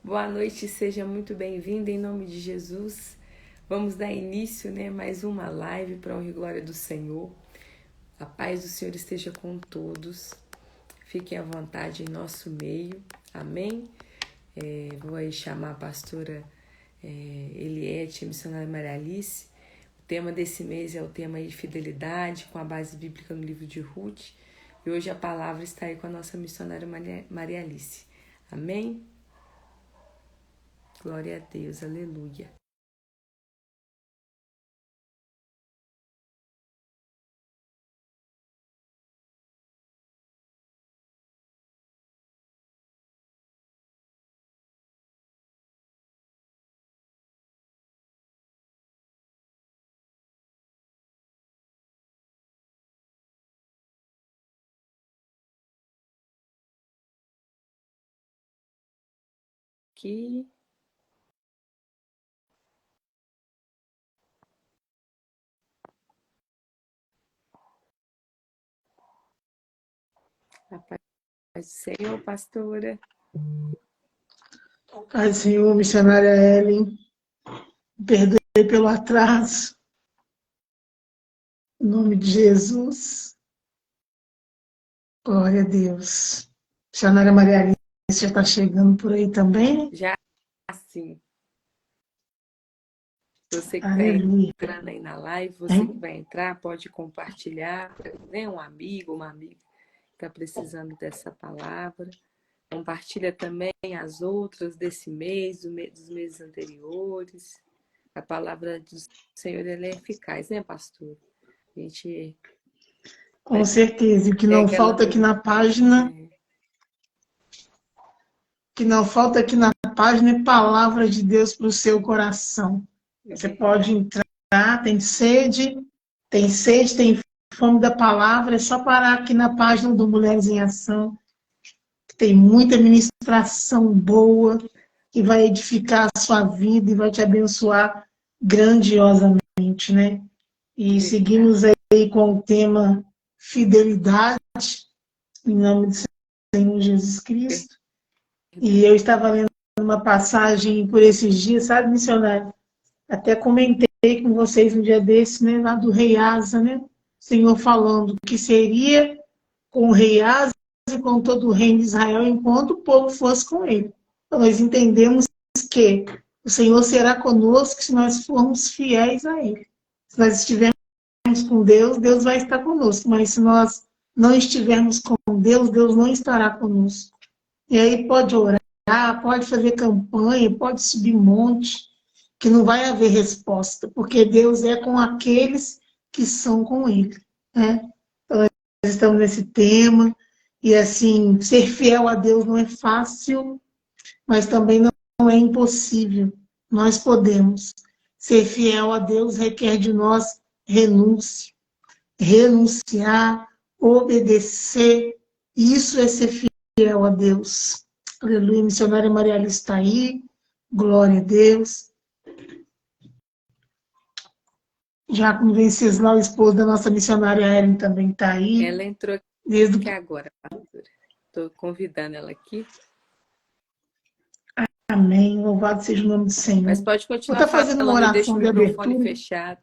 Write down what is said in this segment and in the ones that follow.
Boa noite, seja muito bem-vindo em nome de Jesus. Vamos dar início, mais uma live para a honra e glória do Senhor. A paz do Senhor esteja com todos. Fiquem à vontade em nosso meio. Amém? Vou aí chamar a pastora Eliette, a missionária Maria Alice. O tema desse mês é o tema de fidelidade, com a base bíblica no livro de Ruth. E hoje a palavra está aí com a nossa missionária Maria Alice. Amém? Glória a Deus, aleluia. Aqui. A paz do Senhor, pastora. Pai, Senhor, missionária Ellen, perdoe pelo atraso. Em nome de Jesus. Glória a Deus. Missionária Maria Alice já está chegando por aí também? Já sim. Você que está Aleluia. entrando aí na live, você que vai entrar, pode compartilhar, um amigo, uma amiga que está precisando dessa palavra. Compartilha também as outras desse mês, dos meses anteriores. A palavra do Senhor ela é eficaz, né, pastor? A gente Com certeza. E o que não pega ela falta aqui na página, é palavra de Deus para o seu coração. Você pode entrar, tem sede, tem fome da palavra, é só parar aqui na página do Mulheres em Ação. Tem muita ministração boa que vai edificar a sua vida e vai te abençoar grandiosamente, né? E seguimos aí com o tema fidelidade, em nome do Senhor Jesus Cristo. E eu estava lendo uma passagem por esses dias, sabe, missionário? Até comentei com vocês um dia desse, né, lá do rei Asa, né? O Senhor falando que seria com o rei Asa e com todo o reino de Israel, enquanto o povo fosse com ele. Então, nós entendemos que o Senhor será conosco se nós formos fiéis a ele. Se nós estivermos com Deus, Deus vai estar conosco. Mas se nós não estivermos com Deus, Deus não estará conosco. E aí pode orar, pode fazer campanha, pode subir monte, que não vai haver resposta, porque Deus é com aqueles que são com ele, né? Então, nós estamos nesse tema, e assim, ser fiel a Deus não é fácil, mas também não é impossível. Nós podemos. Ser fiel a Deus requer de nós renúncia, renunciar, obedecer. Isso é ser fiel a Deus. Aleluia. Missionária Maria Alice está aí. Glória a Deus. Já com Venceslau, o esposo da nossa missionária Ellen, também está aí. Ela entrou aqui agora, pastora. Estou convidando ela aqui. Amém. Louvado seja o nome do Senhor. Mas pode continuar vou estar fazendo uma oração de abertura. Fechado.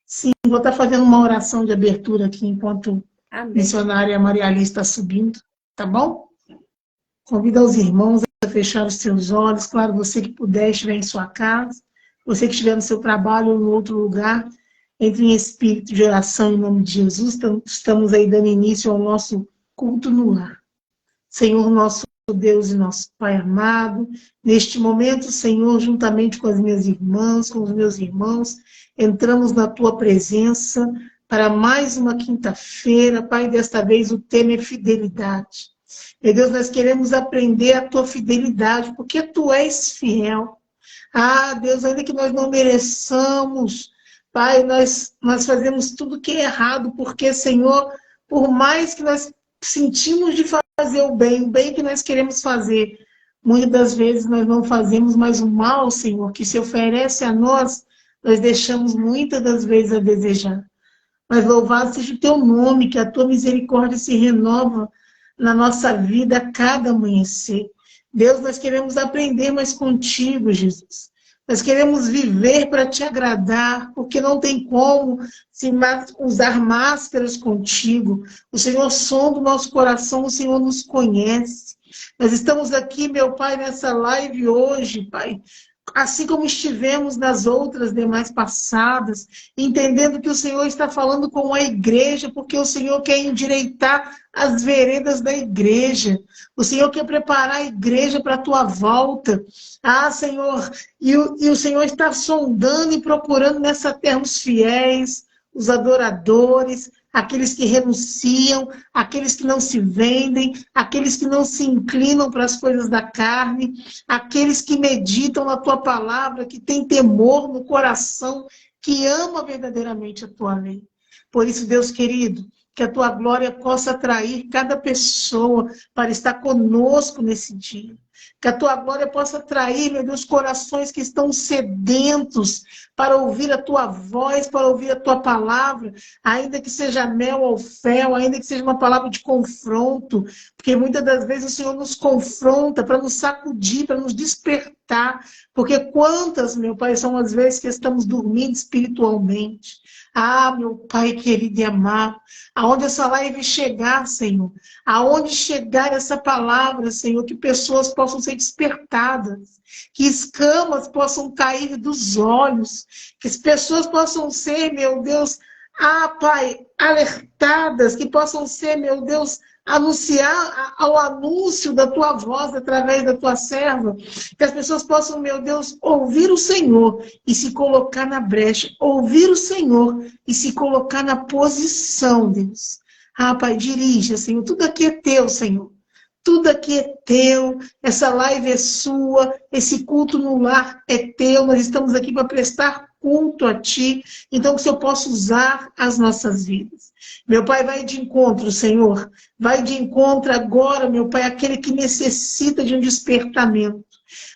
Sim, vou estar fazendo uma oração de abertura aqui enquanto a missionária Maria Alice está subindo, tá bom? Convido os irmãos a fechar os seus olhos. Claro, você que puder, estiver em sua casa, você que estiver no seu trabalho ou em outro lugar, entre em espírito de oração em nome de Jesus. Então, estamos aí dando início ao nosso culto no lar. Senhor, nosso Deus e nosso Pai amado, neste momento, Senhor, juntamente com as minhas irmãs, com os meus irmãos, entramos na Tua presença para mais uma quinta-feira. Pai, desta vez o tema é fidelidade. Meu Deus, nós queremos aprender a Tua fidelidade, porque Tu és fiel. Ah, Deus, ainda que nós não mereçamos, Pai, nós fazemos tudo que é errado, porque, Senhor, por mais que nós sentimos de fazer o bem que nós queremos fazer, muitas das vezes nós não fazemos, mas o mal, Senhor, que se oferece a nós, nós deixamos muitas das vezes a desejar. Mas louvado seja o Teu nome, que a Tua misericórdia se renova na nossa vida a cada amanhecer. Deus, nós queremos aprender mais contigo, Jesus. Nós queremos viver para te agradar, porque não tem como usar máscaras contigo. O Senhor sonda o nosso coração, o Senhor nos conhece. Nós estamos aqui, meu Pai, nessa live hoje, Pai, assim como estivemos nas outras demais passadas, entendendo que o Senhor está falando com a igreja, porque o Senhor quer endireitar as veredas da igreja. O Senhor quer preparar a igreja para a tua volta. Ah, Senhor, e o Senhor está sondando e procurando nessa terra os fiéis, os adoradores, aqueles que renunciam, aqueles que não se vendem, aqueles que não se inclinam para as coisas da carne, aqueles que meditam na tua palavra, que têm temor no coração, que ama verdadeiramente a tua lei. Por isso, Deus querido, que a tua glória possa atrair cada pessoa para estar conosco nesse dia. Que a tua glória possa atrair, meu Deus, corações que estão sedentos para ouvir a tua voz, para ouvir a tua palavra, ainda que seja mel ou fel, ainda que seja uma palavra de confronto, porque muitas das vezes o Senhor nos confronta para nos sacudir, para nos despertar, porque quantas, meu Pai, são as vezes que estamos dormindo espiritualmente. Ah, meu Pai querido e amado, aonde essa live chegar, Senhor, aonde chegar essa palavra, Senhor, que pessoas possam ser despertadas, que escamas possam cair dos olhos, que as pessoas possam ser, meu Deus, Pai, alertadas, que possam ser, meu Deus, anunciar ao anúncio da tua voz através da tua serva, que as pessoas possam, meu Deus, ouvir o Senhor e se colocar na brecha, ouvir o Senhor e se colocar na posição, Deus. Pai, dirija, Senhor, tudo aqui é teu, Senhor. Tudo aqui é teu, essa live é sua, esse culto no lar é teu, nós estamos aqui para prestar culto a ti, então que o Senhor possa usar as nossas vidas. Meu Pai, vai de encontro, Senhor, vai de encontro agora, meu Pai, aquele que necessita de um despertamento.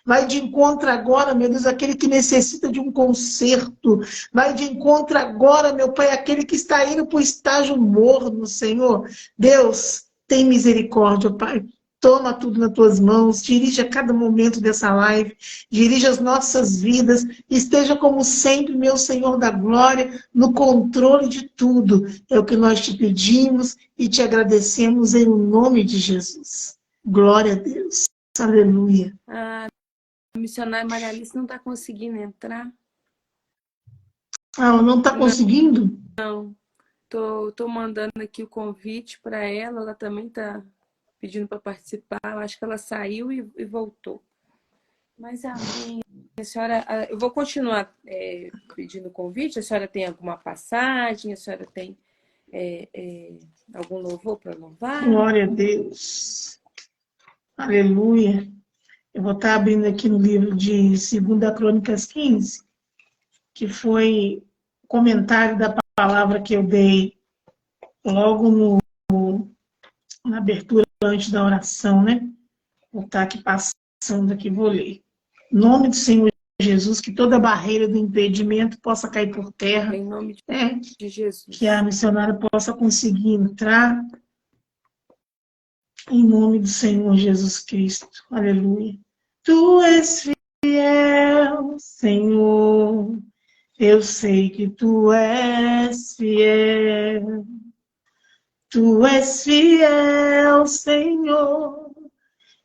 Vai de encontro agora, meu Deus, aquele que necessita de um conserto. Vai de encontro agora, meu Pai, aquele que está indo para o estágio morno, Senhor. Deus, tem misericórdia, Pai. Toma tudo nas tuas mãos, dirija cada momento dessa live, dirija as nossas vidas, esteja como sempre, meu Senhor da glória, no controle de tudo. É o que nós te pedimos e te agradecemos em nome de Jesus. Glória a Deus. Aleluia. A missionária Maria Alice não está conseguindo entrar. Ela não está conseguindo? Não. Tô mandando aqui o convite para ela. Ela também está pedindo para participar. Eu acho que ela saiu e voltou. Mas amém. A senhora, eu vou continuar pedindo convite. A senhora tem alguma passagem? A senhora tem algum louvor para louvar? Glória a Deus. Aleluia. Eu vou estar abrindo aqui no livro de 2 Crônicas 15, que foi o comentário da palavra que eu dei logo na abertura, antes da oração, né? Vou estar aqui passando aqui, vou ler. Em nome do Senhor Jesus, que toda barreira do impedimento possa cair por terra. Em nome de Jesus. Que a missionária possa conseguir entrar. Em nome do Senhor Jesus Cristo. Aleluia. Tu és fiel, Senhor. Eu sei que tu és fiel. Tu és fiel, Senhor.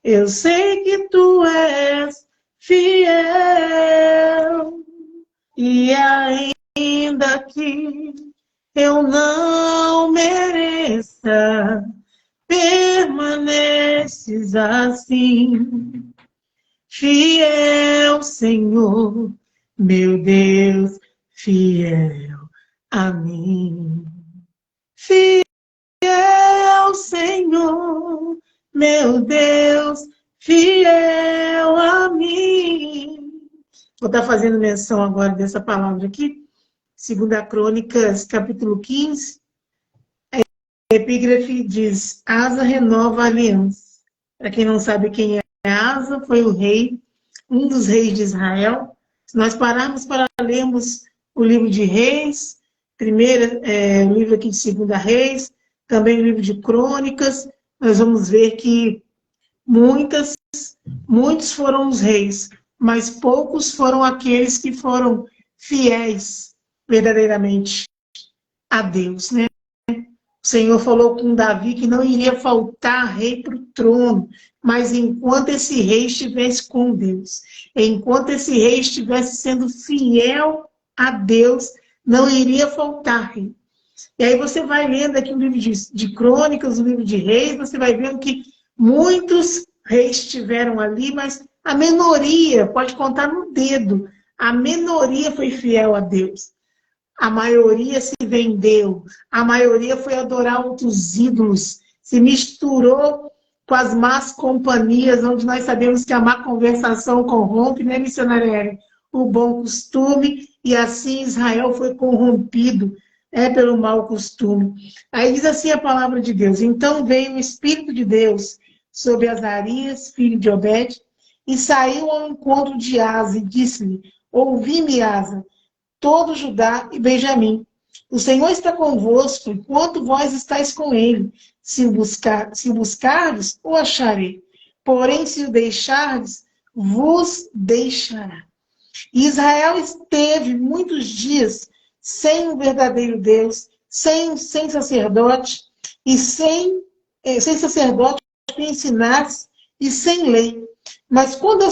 Eu sei que tu és fiel. E ainda que eu não mereça, permaneces assim. Fiel, Senhor, meu Deus, fiel a mim. Fiel, Senhor, meu Deus, fiel a mim. Vou estar fazendo menção agora dessa palavra aqui, 2 Crônicas, capítulo 15. A epígrafe diz: Asa renova a aliança. Para quem não sabe quem é Asa, foi o rei, um dos reis de Israel. Se nós pararmos para lermos o livro de Reis, primeiro o livro aqui de 2 Reis, também o livro de Crônicas, nós vamos ver que muitas muitos foram os reis, mas poucos foram aqueles que foram fiéis verdadeiramente a Deus, né? O Senhor falou com Davi que não iria faltar rei para o trono, mas enquanto esse rei estivesse com Deus, enquanto esse rei estivesse sendo fiel a Deus, não iria faltar rei. E aí você vai lendo aqui o livro de Crônicas, o livro de Reis, você vai vendo que muitos reis estiveram ali, mas a minoria, pode contar no dedo, a minoria foi fiel a Deus. A maioria se vendeu, a maioria foi adorar outros ídolos, se misturou com as más companhias, onde nós sabemos que a má conversação corrompe, né, missionária? O bom costume, e assim Israel foi corrompido pelo mau costume. Aí diz assim a palavra de Deus: então veio o Espírito de Deus sobre Azarias, filho de Obed, e saiu ao encontro de Asa, e disse-lhe: ouvi-me, Asa, todo Judá e Benjamim. O Senhor está convosco, enquanto vós estáis com ele. Se o buscardes, o acharei. Porém, se o deixardes, vos deixará. Israel esteve muitos dias sem o verdadeiro Deus, sem sacerdote, e sem sacerdote que ensinasse, e sem lei. Mas quando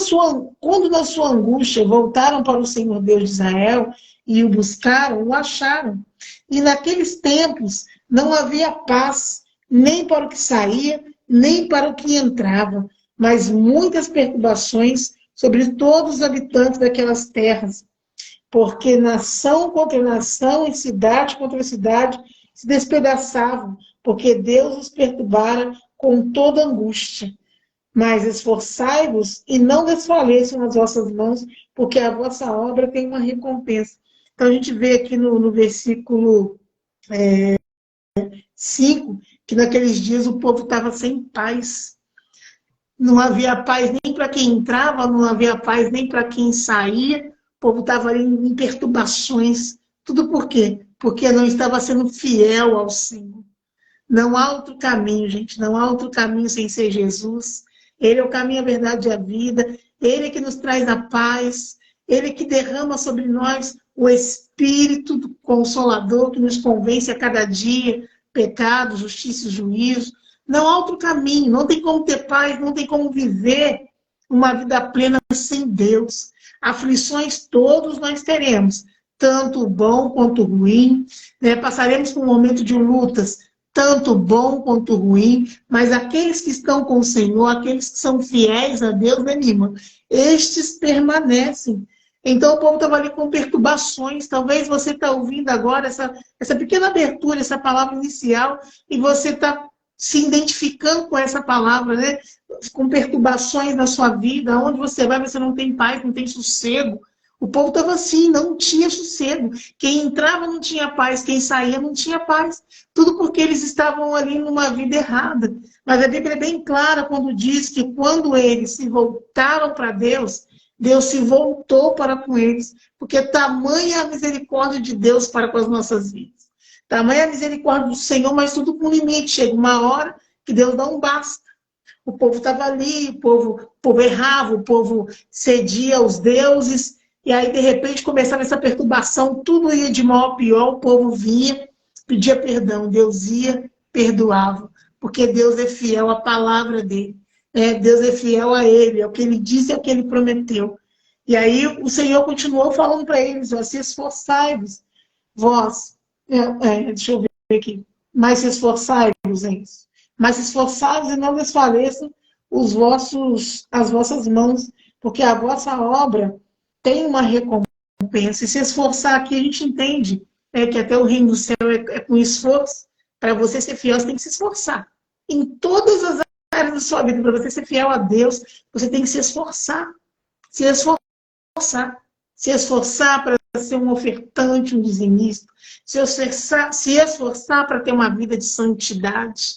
na sua angústia voltaram para o Senhor Deus de Israel e o buscaram, o acharam. E naqueles tempos não havia paz, nem para o que saía, nem para o que entrava, mas muitas perturbações sobre todos os habitantes daquelas terras. Porque nação contra nação e cidade contra cidade se despedaçavam, porque Deus os perturbara com toda angústia. Mas esforçai-vos e não desfaleçam as vossas mãos, porque a vossa obra tem uma recompensa. Então a gente vê aqui no versículo 5, que naqueles dias o povo estava sem paz. Não havia paz nem para quem entrava, não havia paz nem para quem saía. O povo estava ali em perturbações. Tudo por quê? Porque não estava sendo fiel ao Senhor. Não há outro caminho, gente. Não há outro caminho sem ser Jesus. Ele é o caminho, a verdade e a vida. Ele é que nos traz a paz. Ele é que derrama sobre nós o Espírito do Consolador, que nos convence a cada dia. Pecado, justiça e juízo. Não há outro caminho. Não tem como ter paz, não tem como viver uma vida plena sem Deus. Aflições todos nós teremos, tanto o bom quanto o ruim, né? Passaremos por um momento de lutas, tanto bom quanto ruim, mas aqueles que estão com o Senhor, aqueles que são fiéis a Deus, né, Lima? Estes permanecem. Então o povo estava ali com perturbações. Talvez você está ouvindo agora essa pequena abertura, essa palavra inicial, e você está se identificando com essa palavra, né? Com perturbações na sua vida, onde você vai, você não tem paz, não tem sossego. O povo estava assim, não tinha sossego. Quem entrava não tinha paz, quem saía não tinha paz. Tudo porque eles estavam ali numa vida errada. Mas a Bíblia é bem clara quando diz que quando eles se voltaram para Deus, Deus se voltou para com eles, porque tamanha a misericórdia de Deus para com as nossas vidas. Tamanha a misericórdia do Senhor, mas tudo com limite. Chega uma hora que Deus não basta. O povo estava ali, o povo errava, o povo cedia aos deuses, e aí, de repente, começava essa perturbação, tudo ia de mal a pior, o povo vinha, pedia perdão, Deus ia, perdoava, porque Deus é fiel à palavra dele, Deus é fiel a ele, é o que ele disse, é o que ele prometeu. E aí o Senhor continuou falando para eles: ó, se esforçai-vos, vós, deixa eu ver aqui, mas se esforçai-vos em isso. Mas esforçai-vos e não desfaleçam as vossas mãos, porque a vossa obra tem uma recompensa. E se esforçar aqui, a gente entende que até o reino do céu é com esforço. Para você ser fiel, você tem que se esforçar. Em todas as áreas da sua vida, para você ser fiel a Deus, você tem que se esforçar. Se esforçar. Se esforçar para ser um ofertante, um dizimista. Se esforçar para ter uma vida de santidade.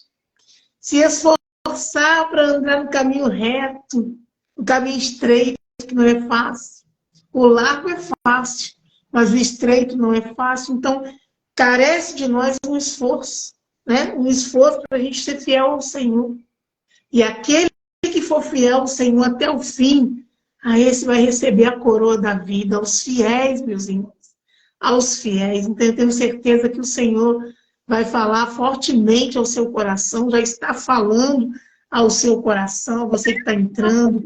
Se esforçar para andar no caminho reto, no caminho estreito, que não é fácil. O largo é fácil, mas o estreito não é fácil. Então, carece de nós um esforço, né? Um esforço para a gente ser fiel ao Senhor. E aquele que for fiel ao Senhor até o fim, a esse vai receber a coroa da vida, aos fiéis, meus irmãos, aos fiéis. Então, eu tenho certeza que o Senhor vai falar fortemente ao seu coração, já está falando ao seu coração, você que está entrando,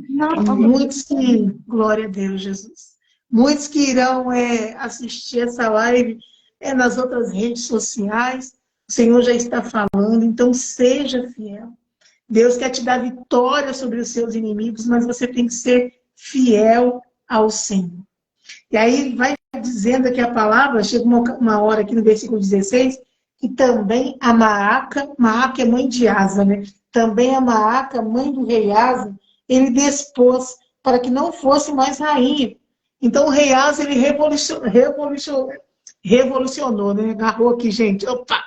muitos que, glória a Deus, Jesus, muitos que irão assistir essa live nas outras redes sociais, o Senhor já está falando, então seja fiel. Deus quer te dar vitória sobre os seus inimigos, mas você tem que ser fiel ao Senhor. E aí vai dizendo aqui a palavra, chega uma hora aqui no versículo 16, que também a Maaca é mãe de Asa, né? Também a Maaca, mãe do rei Asa, ele despôs para que não fosse mais rainha. Então o rei Asa, ele revolucionou, né? Agarrou aqui, gente. Opa!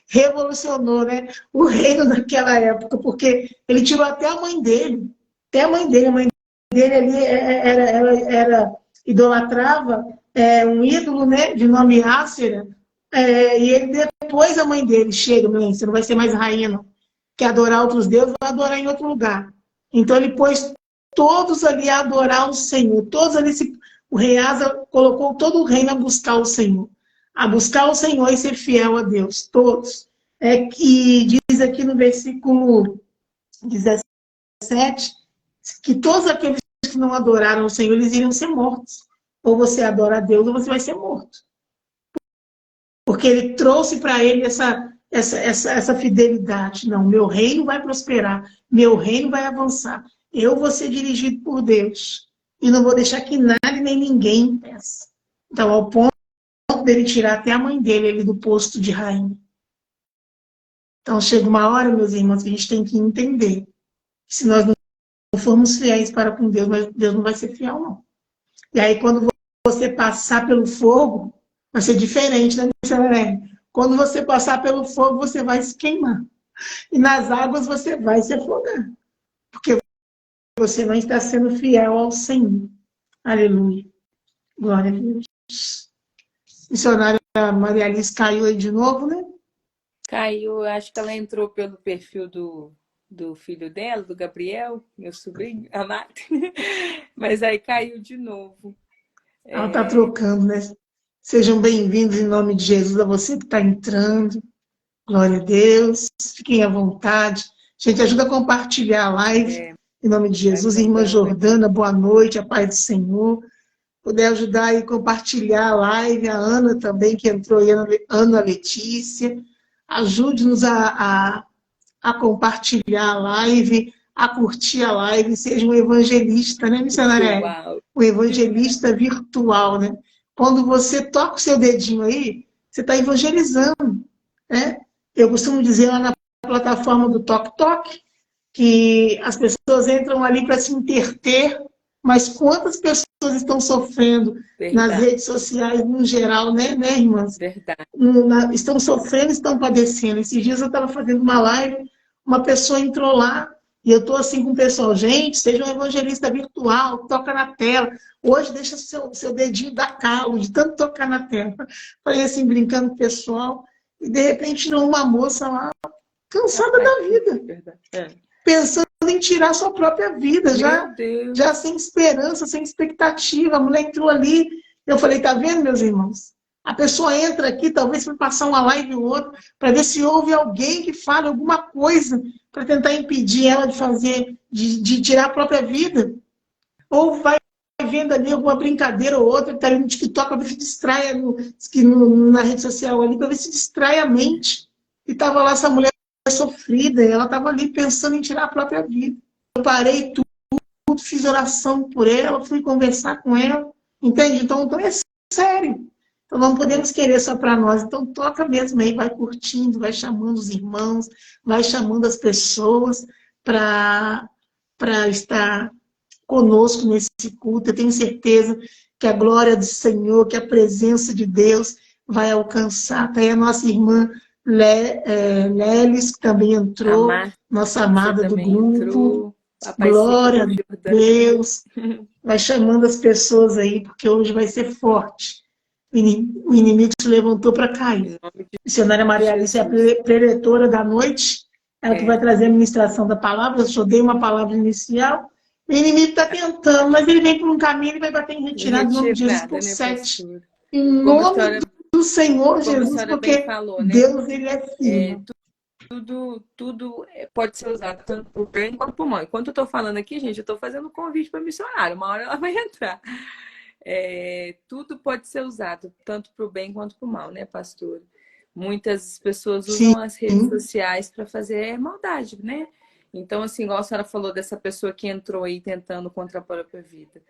Revolucionou, né? O reino naquela época, porque ele tirou até a mãe dele. Até a mãe dele ali idolatrava um ídolo, né? De nome Ácera. E ele depois a mãe dele chega, você não vai ser mais rainha, não. Quer adorar outros deuses, vai adorar em outro lugar. Então ele pôs todos ali a adorar o Senhor. Todos ali, o rei Asa colocou todo o reino a buscar o Senhor. A buscar o Senhor e ser fiel a Deus. Todos. Que diz aqui no versículo 17, que todos aqueles que não adoraram o Senhor, eles iriam ser mortos. Ou você adora a Deus, ou você vai ser morto. Porque ele trouxe para ele essa fidelidade. Não, meu reino vai prosperar, meu reino vai avançar. Eu vou ser dirigido por Deus. E não vou deixar que nada nem ninguém impeça. Então, ao ponto dele tirar até a mãe dele ali do posto de rainha. Então, chega uma hora, meus irmãos, que a gente tem que entender. Se nós não formos fiéis para com Deus, mas Deus não vai ser fiel, não. E aí, quando você passar pelo fogo, vai ser diferente, né, missionária? Quando você passar pelo fogo, você vai se queimar. E nas águas você vai se afogar. Porque você não está sendo fiel ao Senhor. Aleluia. Glória a Deus. Missionária Maria Alice caiu aí de novo, né? Caiu, acho que ela entrou pelo perfil do filho dela, do Gabriel, meu sobrinho, amado. Mas aí caiu de novo. Ela está trocando, né? Sejam bem-vindos em nome de Jesus a você que está entrando. Glória a Deus. Fiquem à vontade. Gente, ajuda a compartilhar a live. Em nome de Jesus. Irmã Jordana, boa noite. A paz do Senhor. Puder ajudar aí a compartilhar a live. A Ana também, que entrou aí. Ana Letícia. Ajude-nos a compartilhar a live, a curtir a live. Seja um evangelista, né, missionária? Um evangelista virtual, né? Quando você toca o seu dedinho aí, você está evangelizando, né? Eu costumo dizer lá na plataforma do Tok Tok que as pessoas entram ali para se interter, mas quantas pessoas estão sofrendo nas redes sociais, no geral, né irmãs? Verdade. Estão sofrendo, estão padecendo. Esses dias eu estava fazendo uma live, uma pessoa entrou lá, e eu estou assim com o pessoal, gente, seja um evangelista virtual, toca na tela. Hoje deixa seu dedinho dar calo, de tanto tocar na tela. Falei assim, brincando com o pessoal, e de repente uma moça lá, cansada da vida. Pensando em tirar sua própria vida, já sem esperança, sem expectativa. A mulher entrou ali, eu falei, tá vendo, meus irmãos? A pessoa entra aqui, talvez para passar uma live ou outra, para ver se houve alguém que fale alguma coisa para tentar impedir ela de tirar a própria vida. Ou vai vendo ali alguma brincadeira ou outra, que está ali no TikTok, para ver se distrai na rede social ali, para ver se distrai a mente. E estava lá essa mulher sofrida, ela estava ali pensando em tirar a própria vida. Eu parei tudo, fiz oração por ela, fui conversar com ela, entende? Então é sério. Então não podemos querer só para nós. Então toca mesmo aí, vai curtindo, vai chamando os irmãos, vai chamando as pessoas para estar conosco nesse culto. Eu tenho certeza que a glória do Senhor, que a presença de Deus vai alcançar. Tá aí a nossa irmã Lelis, que também entrou, nossa amada do grupo. Glória a Deus. Vai chamando as pessoas aí, porque hoje vai ser forte. O inimigo se levantou para cair. Missionária Maria Alice é a preletora da noite. ela que vai trazer a ministração da palavra. Eu só dei uma palavra inicial. O inimigo está tentando, mas ele vem por um caminho e vai bater em retirada, em nome de Jesus, por Retirada, né, 7. pastor? Em Como a nome senhora, do Senhor como a Jesus, senhora bem porque falou, né? Deus, ele é firme. Tudo pode ser usado tanto para o bem quanto para o mal. Enquanto eu estou falando aqui, gente, eu estou fazendo um convite para missionário. Uma hora ela vai entrar. Tudo pode ser usado tanto para o bem quanto para o mal, né, pastor? Muitas pessoas Sim, usam as redes sociais para fazer maldade, né? Então, assim, igual a senhora falou dessa pessoa que entrou aí tentando contra a própria vida.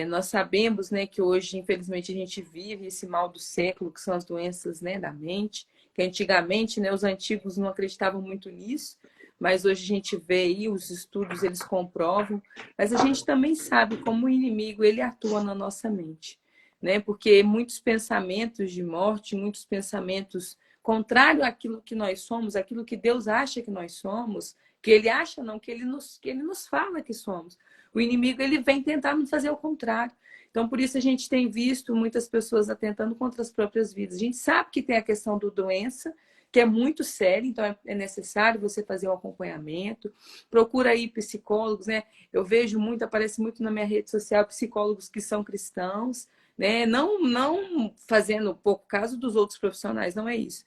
Nós sabemos, né, que hoje, infelizmente, a gente vive esse mal do século, que são as doenças, né, da mente, que antigamente, né, os antigos não acreditavam muito nisso, mas hoje a gente vê aí, os estudos, eles comprovam, mas a gente também sabe como o inimigo, ele atua na nossa mente, né, porque muitos pensamentos de morte, muitos pensamentos contrários àquilo que nós somos, aquilo que Deus acha que nós somos, que ele acha não, que ele nos fala que somos. O inimigo, ele vem tentar nos fazer o contrário. Então, por isso a gente tem visto muitas pessoas atentando contra as próprias vidas. A gente sabe que tem a questão da doença, que é muito séria, então é necessário você fazer o acompanhamento. Procura aí psicólogos, né? Eu vejo muito, aparece muito na minha rede social, psicólogos que são cristãos, né? Não fazendo pouco caso dos outros profissionais, não é isso.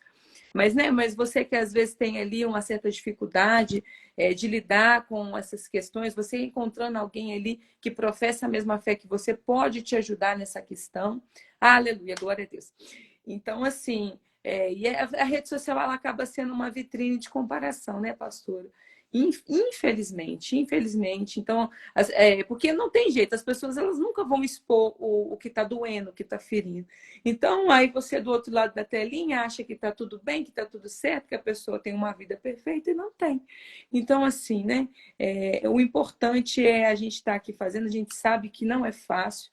Mas você que às vezes tem ali uma certa dificuldade de lidar com essas questões, você encontrando alguém ali que professa a mesma fé que você, pode te ajudar nessa questão. Aleluia, glória a Deus. Então, assim, e a rede social ela acaba sendo uma vitrine de comparação, né, pastora? Infelizmente. Então, porque não tem jeito, as pessoas elas nunca vão expor o que está doendo, o que está ferindo. Então, aí você do outro lado da telinha acha que está tudo bem, que está tudo certo, que a pessoa tem uma vida perfeita e não tem. Então, assim, né? O importante é a gente estar aqui fazendo, a gente sabe que não é fácil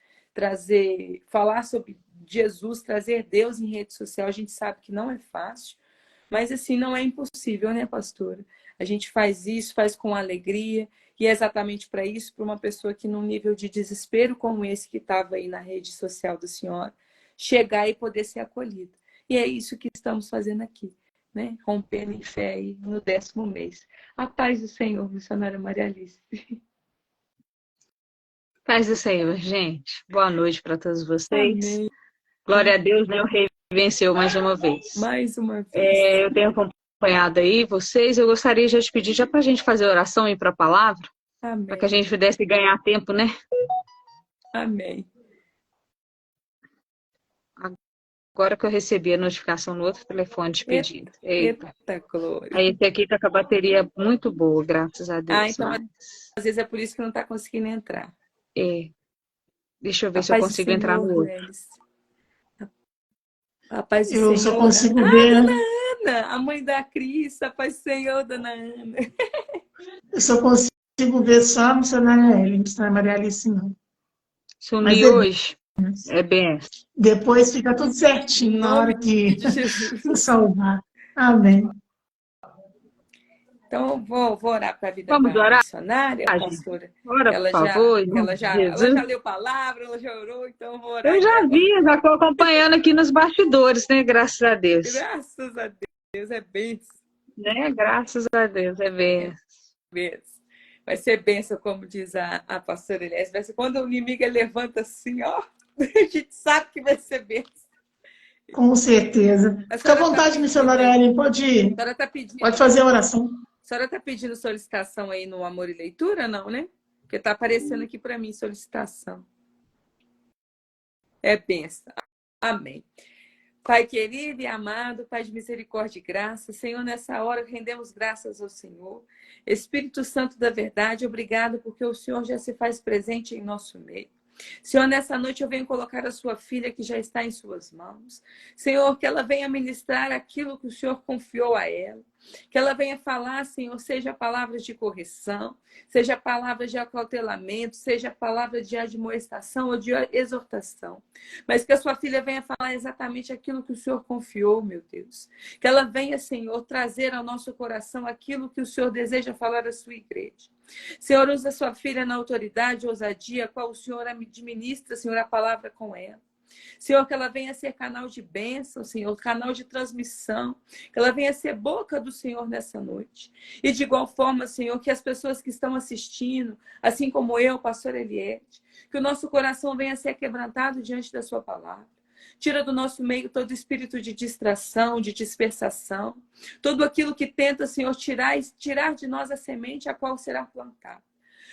falar sobre Jesus, trazer Deus em rede social, a gente sabe que não é fácil, mas assim, não é impossível, né, pastora? A gente faz isso, faz com alegria, e é exatamente para isso, para uma pessoa que num nível de desespero como esse que estava aí na rede social da senhora, chegar e poder ser acolhida. E é isso que estamos fazendo aqui, né? Rompendo em fé aí no 10º mês. A paz do Senhor, missionária Maria Alice. Paz do Senhor, gente. Boa noite para todos vocês. Amém. Glória a Deus, né? O Rei venceu mais uma vez. Mais uma vez. Eu tenho acompanhado aí vocês. Eu gostaria já de pedir já para a gente fazer oração e ir para a palavra, para que a Amém. gente pudesse ganhar tempo, né? Amém. Agora que eu recebi a notificação no outro telefone de pedido. Eita. Eita glória. Aí esse aqui tá com a bateria muito boa, graças a Deus. Então às vezes é por isso que não está conseguindo entrar. Deixa eu ver A se eu paz do consigo entrar no Senhor, outro. Elis. A paz do eu Senhor. só consigo ver. Dona Ana, a mãe da Cris, a paz do Senhor, Dona Ana. Eu só consigo ver só a missionária Ellen, a missionária Maria Alice, não. Sumi hoje. É bem. Depois fica tudo certinho na hora que de Jesus. se salvar. Amém. Então, eu vou orar para a vida Vamos da orar, missionária, pastora. Ora, Ela por favor, ela Jesus. já leu palavra, ela já orou, então eu vou orar. Eu já vi, já estou acompanhando aqui nos bastidores, né? Graças a Deus. Graças a Deus, é bênção. Né? Graças a Deus, é bênção. Vai ser bênção, como diz a pastora Elias. Vai ser quando o inimigo levanta assim, ó, a gente sabe que vai ser bênção. Com certeza. Fica à vontade, missionária Ellen, pode ir. Pode fazer a oração. A senhora está pedindo solicitação aí no Amor e Leitura, não, né? Porque está aparecendo aqui para mim solicitação. É bênção. Amém. Pai querido e amado, Pai de misericórdia e graça, Senhor, nessa hora rendemos graças ao Senhor. Espírito Santo da verdade, obrigado porque o Senhor já se faz presente em nosso meio. Senhor, nessa noite eu venho colocar a sua filha que já está em suas mãos. Senhor, que ela venha ministrar aquilo que o Senhor confiou a ela. Que ela venha falar, Senhor, seja palavras de correção, seja palavras de acautelamento, seja palavras de admoestação ou de exortação. Mas que a sua filha venha falar exatamente aquilo que o Senhor confiou, meu Deus. Que ela venha, Senhor, trazer ao nosso coração aquilo que o Senhor deseja falar à sua igreja. Senhor, usa a sua filha na autoridade, ousadia, qual o Senhor administra, Senhor, a palavra com ela. Senhor, que ela venha ser canal de bênção, Senhor, canal de transmissão, que ela venha ser boca do Senhor nessa noite. E de igual forma, Senhor, que as pessoas que estão assistindo, assim como eu, pastor Eliette, que o nosso coração venha ser quebrantado diante da sua palavra. Tira do nosso meio todo espírito de distração, de dispersação, tudo aquilo que tenta, Senhor, tirar de nós a semente a qual será plantada.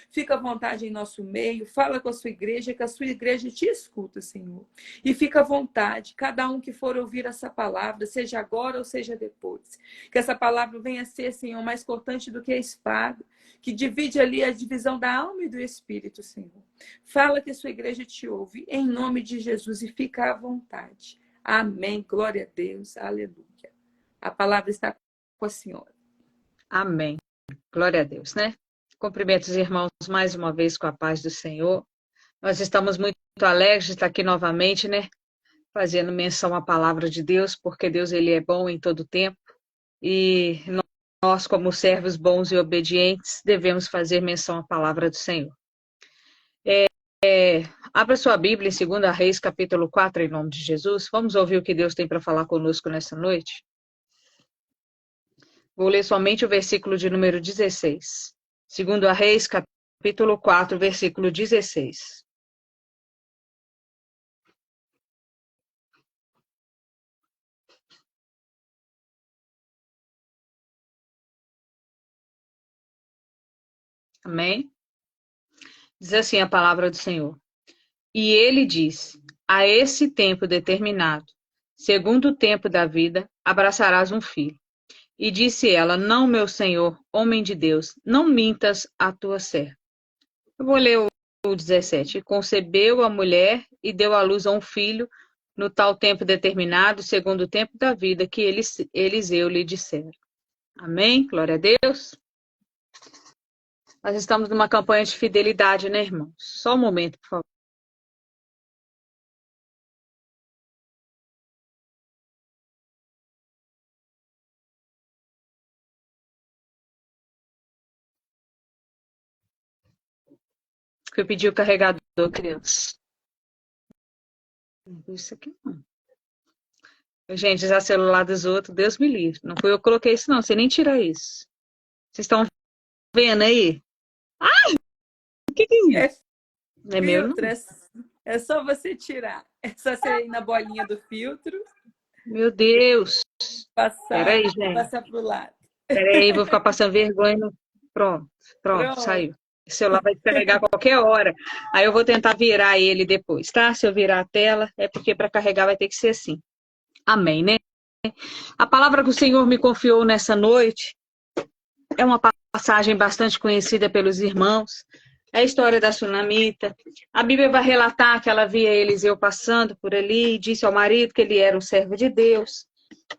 Fica à vontade em nosso meio, fala com a sua igreja, que a sua igreja te escuta, Senhor. E fica à vontade, cada um que for ouvir essa palavra, seja agora ou seja depois. Que essa palavra venha a ser, Senhor, mais cortante do que a espada, que divide ali a divisão da alma e do espírito, Senhor. Fala que a sua igreja te ouve, em nome de Jesus, e fica à vontade. Amém. Glória a Deus. Aleluia. A palavra está com a senhora. Amém. Glória a Deus, né? Cumprimento os irmãos mais uma vez com a paz do Senhor. Nós estamos muito alegres de estar aqui novamente, né? Fazendo menção à palavra de Deus, porque Deus ele é bom em todo tempo. E nós, como servos bons e obedientes, devemos fazer menção à palavra do Senhor. Abra sua Bíblia em 2 Reis, capítulo 4, em nome de Jesus. Vamos ouvir o que Deus tem para falar conosco nessa noite? Vou ler somente o versículo de número 16. 2 Reis, capítulo 4, versículo 16. Amém? Diz assim a palavra do Senhor. E ele disse, a esse tempo determinado, segundo o tempo da vida, abraçarás um filho. E disse ela, não, meu senhor, homem de Deus, não mintas a tua serva. Eu vou ler o 17. E concebeu a mulher e deu à luz a um filho, no tal tempo determinado, segundo o tempo da vida que Eliseu lhe dissera. Amém? Glória a Deus. Nós estamos numa campanha de fidelidade, né, irmãos? Só um momento, por favor. Eu pedi o carregador, criança. Isso aqui não. Gente, já celular dos outros, Deus me livre. Não fui eu que coloquei isso, não. Você nem tira isso. Vocês estão vendo aí? Ai! O que é isso? Não é meu, não? É só você tirar. É só você ir na bolinha do filtro. Meu Deus! Peraí, gente. Passar pro lado. Peraí, vou ficar passando vergonha. Pronto, saiu. O celular vai descarregar a qualquer hora. Aí eu vou tentar virar ele depois, tá? Se eu virar a tela, é porque para carregar vai ter que ser assim. Amém, né? A palavra que o Senhor me confiou nessa noite é uma passagem bastante conhecida pelos irmãos. É a história da sunamita. A Bíblia vai relatar que ela via Eliseu passando por ali e disse ao marido que ele era um servo de Deus.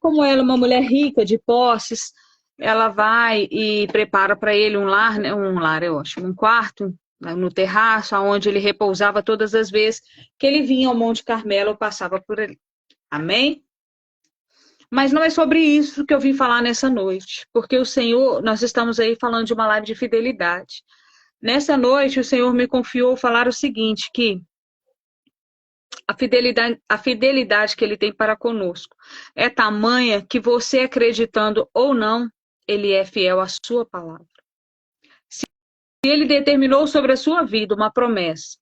Como ela é uma mulher rica de posses, ela vai e prepara para ele um lar, eu acho, um quarto no terraço, onde ele repousava todas as vezes que ele vinha ao Monte Carmelo ou passava por ali. Amém? Mas não é sobre isso que eu vim falar nessa noite, porque o Senhor, nós estamos aí falando de uma live de fidelidade. Nessa noite, o Senhor me confiou falar o seguinte, que a fidelidade que Ele tem para conosco é tamanha que você, acreditando ou não, Ele é fiel à sua palavra. Se Ele determinou sobre a sua vida uma promessa,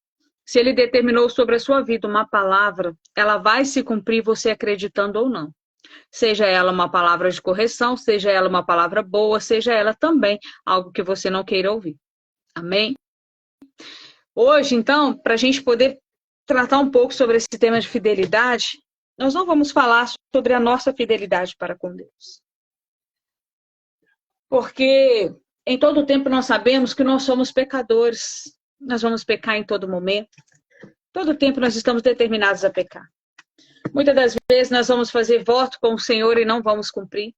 se Ele determinou sobre a sua vida uma palavra, ela vai se cumprir você acreditando ou não. Seja ela uma palavra de correção, seja ela uma palavra boa, seja ela também algo que você não queira ouvir. Amém? Hoje, então, para a gente poder tratar um pouco sobre esse tema de fidelidade, nós não vamos falar sobre a nossa fidelidade para com Deus. Porque em todo tempo nós sabemos que nós somos pecadores. Nós vamos pecar em todo momento. Todo tempo nós estamos determinados a pecar. Muitas das vezes nós vamos fazer voto com o Senhor e não vamos cumprir.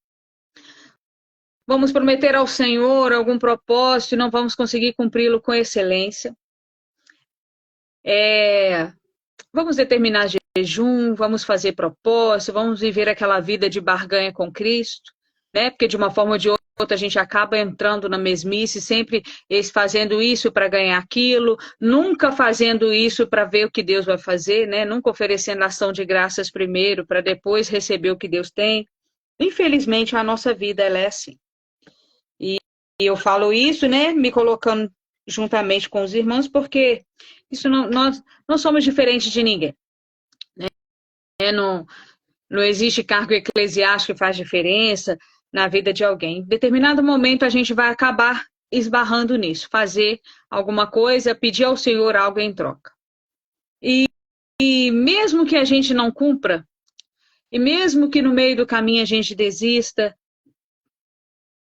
Vamos prometer ao Senhor algum propósito e não vamos conseguir cumpri-lo com excelência. Vamos determinar jejum, vamos fazer propósito, vamos viver aquela vida de barganha com Cristo, né? Porque de uma forma ou de outra a gente acaba entrando na mesmice, sempre fazendo isso para ganhar aquilo, nunca fazendo isso para ver o que Deus vai fazer, né? Nunca oferecendo ação de graças primeiro, para depois receber o que Deus tem. Infelizmente, a nossa vida ela é assim. E eu falo isso, né, me colocando juntamente com os irmãos, porque nós não somos diferentes de ninguém. Né? Não existe cargo eclesiástico que faz diferença na vida de alguém. Em determinado momento, a gente vai acabar esbarrando nisso, fazer alguma coisa, pedir ao Senhor algo em troca. E mesmo que a gente não cumpra, e mesmo que no meio do caminho a gente desista,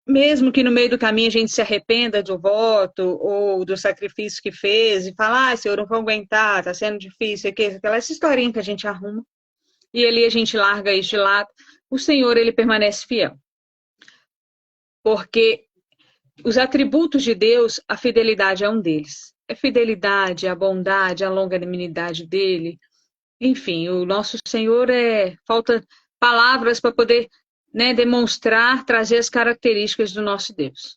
mesmo que no meio do caminho a gente se arrependa do voto ou do sacrifício que fez e fala, Senhor, não vou aguentar, tá sendo difícil, aquela essa historinha que a gente arruma, e ali a gente larga isso de lado, o Senhor, ele permanece fiel. Porque os atributos de Deus, a fidelidade é um deles. A fidelidade, a bondade, a longanimidade dele. Enfim, o nosso Senhor falta palavras para poder, né, demonstrar, trazer as características do nosso Deus.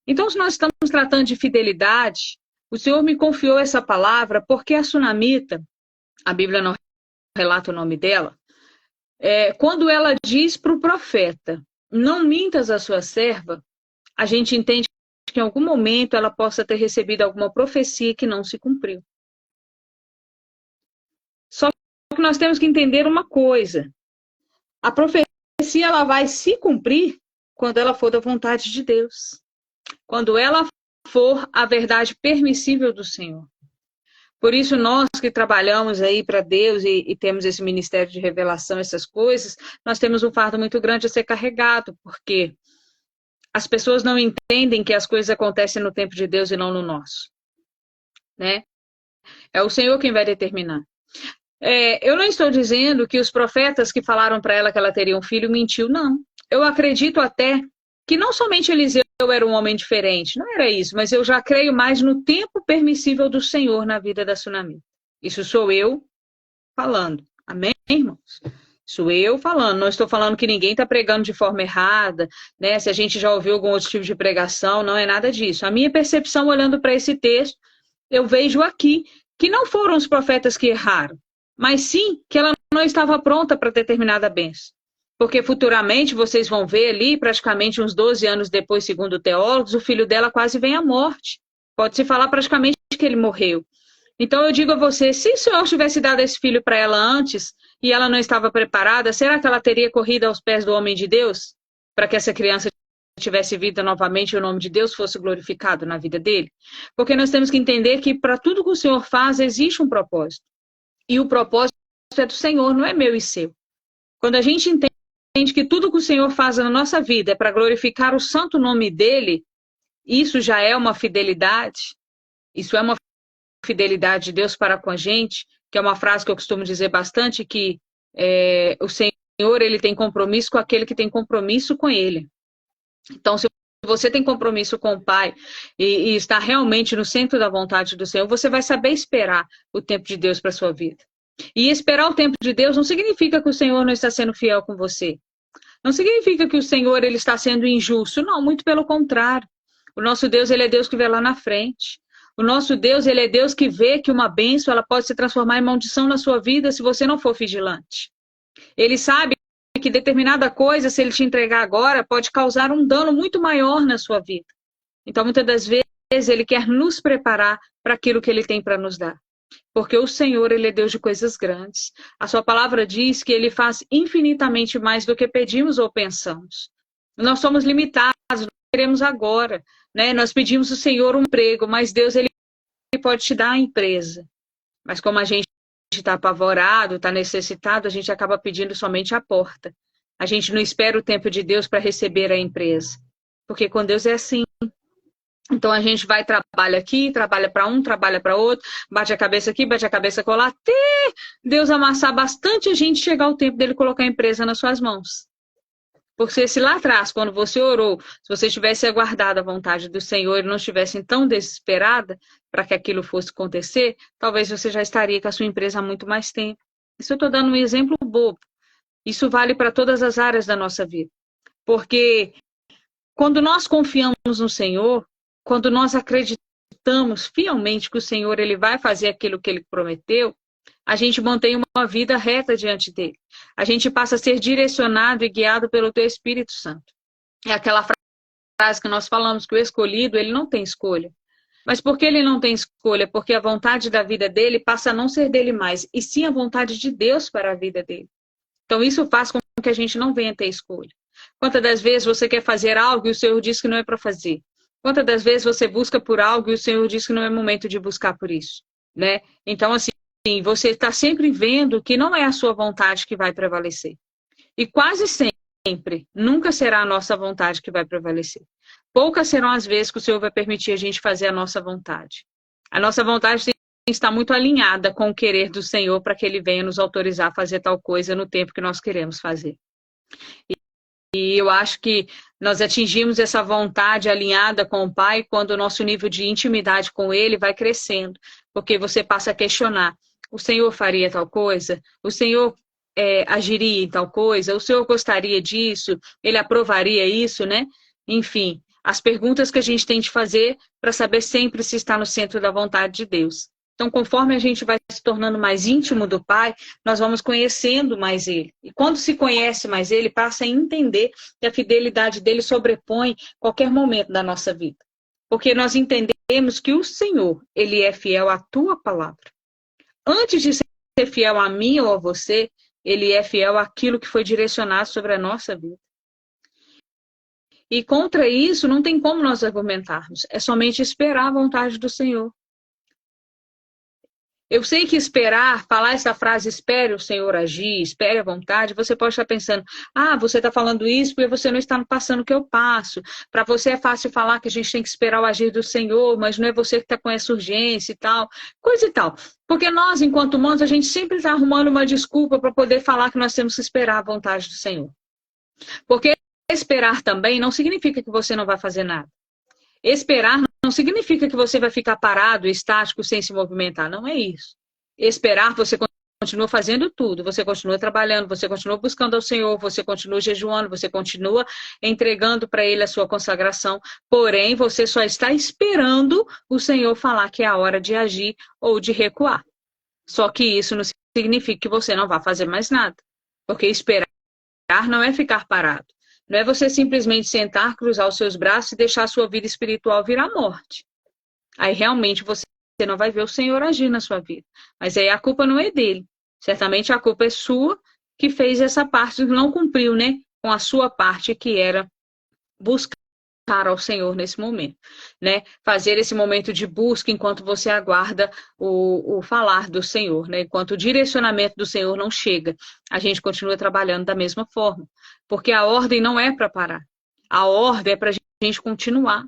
Então, se nós estamos tratando de fidelidade, o Senhor me confiou essa palavra porque a sunamita, a Bíblia não relata o nome dela, quando ela diz para o profeta, não mintas a sua serva, a gente entende que em algum momento ela possa ter recebido alguma profecia que não se cumpriu. Só que nós temos que entender uma coisa. A profecia ela vai se cumprir quando ela for da vontade de Deus. Quando ela for a verdade permissível do Senhor. Por isso, nós que trabalhamos aí para Deus e temos esse ministério de revelação, essas coisas, nós temos um fardo muito grande a ser carregado, porque as pessoas não entendem que as coisas acontecem no tempo de Deus e não no nosso. Né? É o Senhor quem vai determinar. Eu não estou dizendo que os profetas que falaram para ela que ela teria um filho mentiu, não. Eu acredito até que não somente Eliseu era um homem diferente, não era isso, mas eu já creio mais no tempo permissível do Senhor na vida da sunamita. Isso sou eu falando. Amém, irmãos? Sou eu falando, não estou falando que ninguém está pregando de forma errada, né? Se a gente já ouviu algum outro tipo de pregação, não é nada disso. A minha percepção, olhando para esse texto, eu vejo aqui que não foram os profetas que erraram, mas sim que ela não estava pronta para determinada bênção. Porque futuramente vocês vão ver ali, praticamente uns 12 anos depois, segundo teólogos, o filho dela quase vem à morte. Pode-se falar praticamente que ele morreu. Então eu digo a você, se o Senhor tivesse dado esse filho para ela antes e ela não estava preparada, será que ela teria corrido aos pés do homem de Deus para que essa criança tivesse vida novamente e o nome de Deus fosse glorificado na vida dele? Porque nós temos que entender que para tudo que o Senhor faz existe um propósito. E o propósito é do Senhor, não é meu e seu. Quando a gente entende que tudo que o Senhor faz na nossa vida é para glorificar o santo nome dele, isso já é uma fidelidade. Isso é uma fidelidade de Deus para com a gente, que é uma frase que eu costumo dizer bastante, que o Senhor ele tem compromisso com aquele que tem compromisso com ele. Então, se você tem compromisso com o Pai e está realmente no centro da vontade do Senhor, você vai saber esperar o tempo de Deus para a sua vida. E esperar o tempo de Deus não significa que o Senhor não está sendo fiel com você. Não significa que o Senhor ele está sendo injusto. Não, muito pelo contrário. O nosso Deus ele é Deus que vê lá na frente. O nosso Deus ele é Deus que vê que uma bênção ela pode se transformar em maldição na sua vida se você não for vigilante. Ele sabe que determinada coisa, se ele te entregar agora, pode causar um dano muito maior na sua vida. Então, muitas das vezes, ele quer nos preparar para aquilo que ele tem para nos dar. Porque o Senhor, ele é Deus de coisas grandes. A sua palavra diz que ele faz infinitamente mais do que pedimos ou pensamos. Nós somos limitados, nós queremos agora. Né? Nós pedimos ao Senhor um emprego, mas Deus, ele pode te dar a empresa. Mas como a gente está apavorado, está necessitado, a gente acaba pedindo somente a porta. A gente não espera o tempo de Deus para receber a empresa. Porque com Deus é assim. Então a gente vai, trabalha aqui, trabalha para um, trabalha para outro, bate a cabeça aqui, bate a cabeça colar, até Deus amassar bastante a gente chegar o tempo dele colocar a empresa nas suas mãos. Porque se lá atrás, quando você orou, se você tivesse aguardado a vontade do Senhor e não estivesse tão desesperada para que aquilo fosse acontecer, talvez você já estaria com a sua empresa há muito mais tempo. Isso eu estou dando um exemplo bobo. Isso vale para todas as áreas da nossa vida. Porque Quando nós confiamos no Senhor, quando nós acreditamos fielmente que o Senhor ele vai fazer aquilo que ele prometeu, a gente mantém uma vida reta diante dele. A gente passa a ser direcionado e guiado pelo teu Espírito Santo. É aquela frase que nós falamos, que o escolhido, ele não tem escolha. Mas por que ele não tem escolha? Porque a vontade da vida dele passa a não ser dele mais, e sim a vontade de Deus para a vida dele. Então isso faz com que a gente não venha ter escolha. Quantas das vezes você quer fazer algo e o Senhor diz que não é para fazer? Quantas das vezes você busca por algo e o Senhor diz que não é momento de buscar por isso, né? Então, assim, você está sempre vendo que não é a sua vontade que vai prevalecer. E quase sempre, nunca será a nossa vontade que vai prevalecer. Poucas serão as vezes que o Senhor vai permitir a gente fazer a nossa vontade. A nossa vontade tem que estar muito alinhada com o querer do Senhor para que Ele venha nos autorizar a fazer tal coisa no tempo que nós queremos fazer. E eu acho que nós atingimos essa vontade alinhada com o Pai quando o nosso nível de intimidade com Ele vai crescendo. Porque você passa a questionar, o Senhor faria tal coisa? O Senhor agiria em tal coisa? O Senhor gostaria disso? Ele aprovaria isso, né? Enfim, as perguntas que a gente tem de fazer para saber sempre se está no centro da vontade de Deus. Então, conforme a gente vai se tornando mais íntimo do Pai, nós vamos conhecendo mais Ele. E quando se conhece mais Ele, passa a entender que a fidelidade dele sobrepõe qualquer momento da nossa vida. Porque nós entendemos que o Senhor, Ele é fiel à tua palavra. Antes de ser fiel a mim ou a você, Ele é fiel àquilo que foi direcionado sobre a nossa vida. E contra isso, não tem como nós argumentarmos. É somente esperar a vontade do Senhor. Eu sei que esperar, falar essa frase, espere o Senhor agir, espere a vontade, você pode estar pensando, você está falando isso porque você não está passando o que eu passo. Para você é fácil falar que a gente tem que esperar o agir do Senhor, mas não é você que está com essa urgência e tal, coisa e tal. Porque nós, enquanto humanos, a gente sempre está arrumando uma desculpa para poder falar que nós temos que esperar a vontade do Senhor. Porque esperar também não significa que você não vai fazer nada. Esperar não significa que você vai ficar parado, estático, sem se movimentar. Não é isso. Esperar, você continua fazendo tudo. Você continua trabalhando, você continua buscando ao Senhor, você continua jejuando, você continua entregando para Ele a sua consagração. Porém, você só está esperando o Senhor falar que é a hora de agir ou de recuar. Só que isso não significa que você não vai fazer mais nada. Porque esperar não é ficar parado. Não é você simplesmente sentar, cruzar os seus braços e deixar a sua vida espiritual virar morte. Aí realmente você não vai ver o Senhor agir na sua vida. Mas aí a culpa não é dele. Certamente a culpa é sua que fez essa parte, não cumpriu, né? Com a sua parte que era buscar ao Senhor nesse momento, né? Fazer esse momento de busca enquanto você aguarda o falar do Senhor, né? Enquanto o direcionamento do Senhor não chega, a gente continua trabalhando da mesma forma, porque a ordem não é para parar, a ordem é para a gente continuar,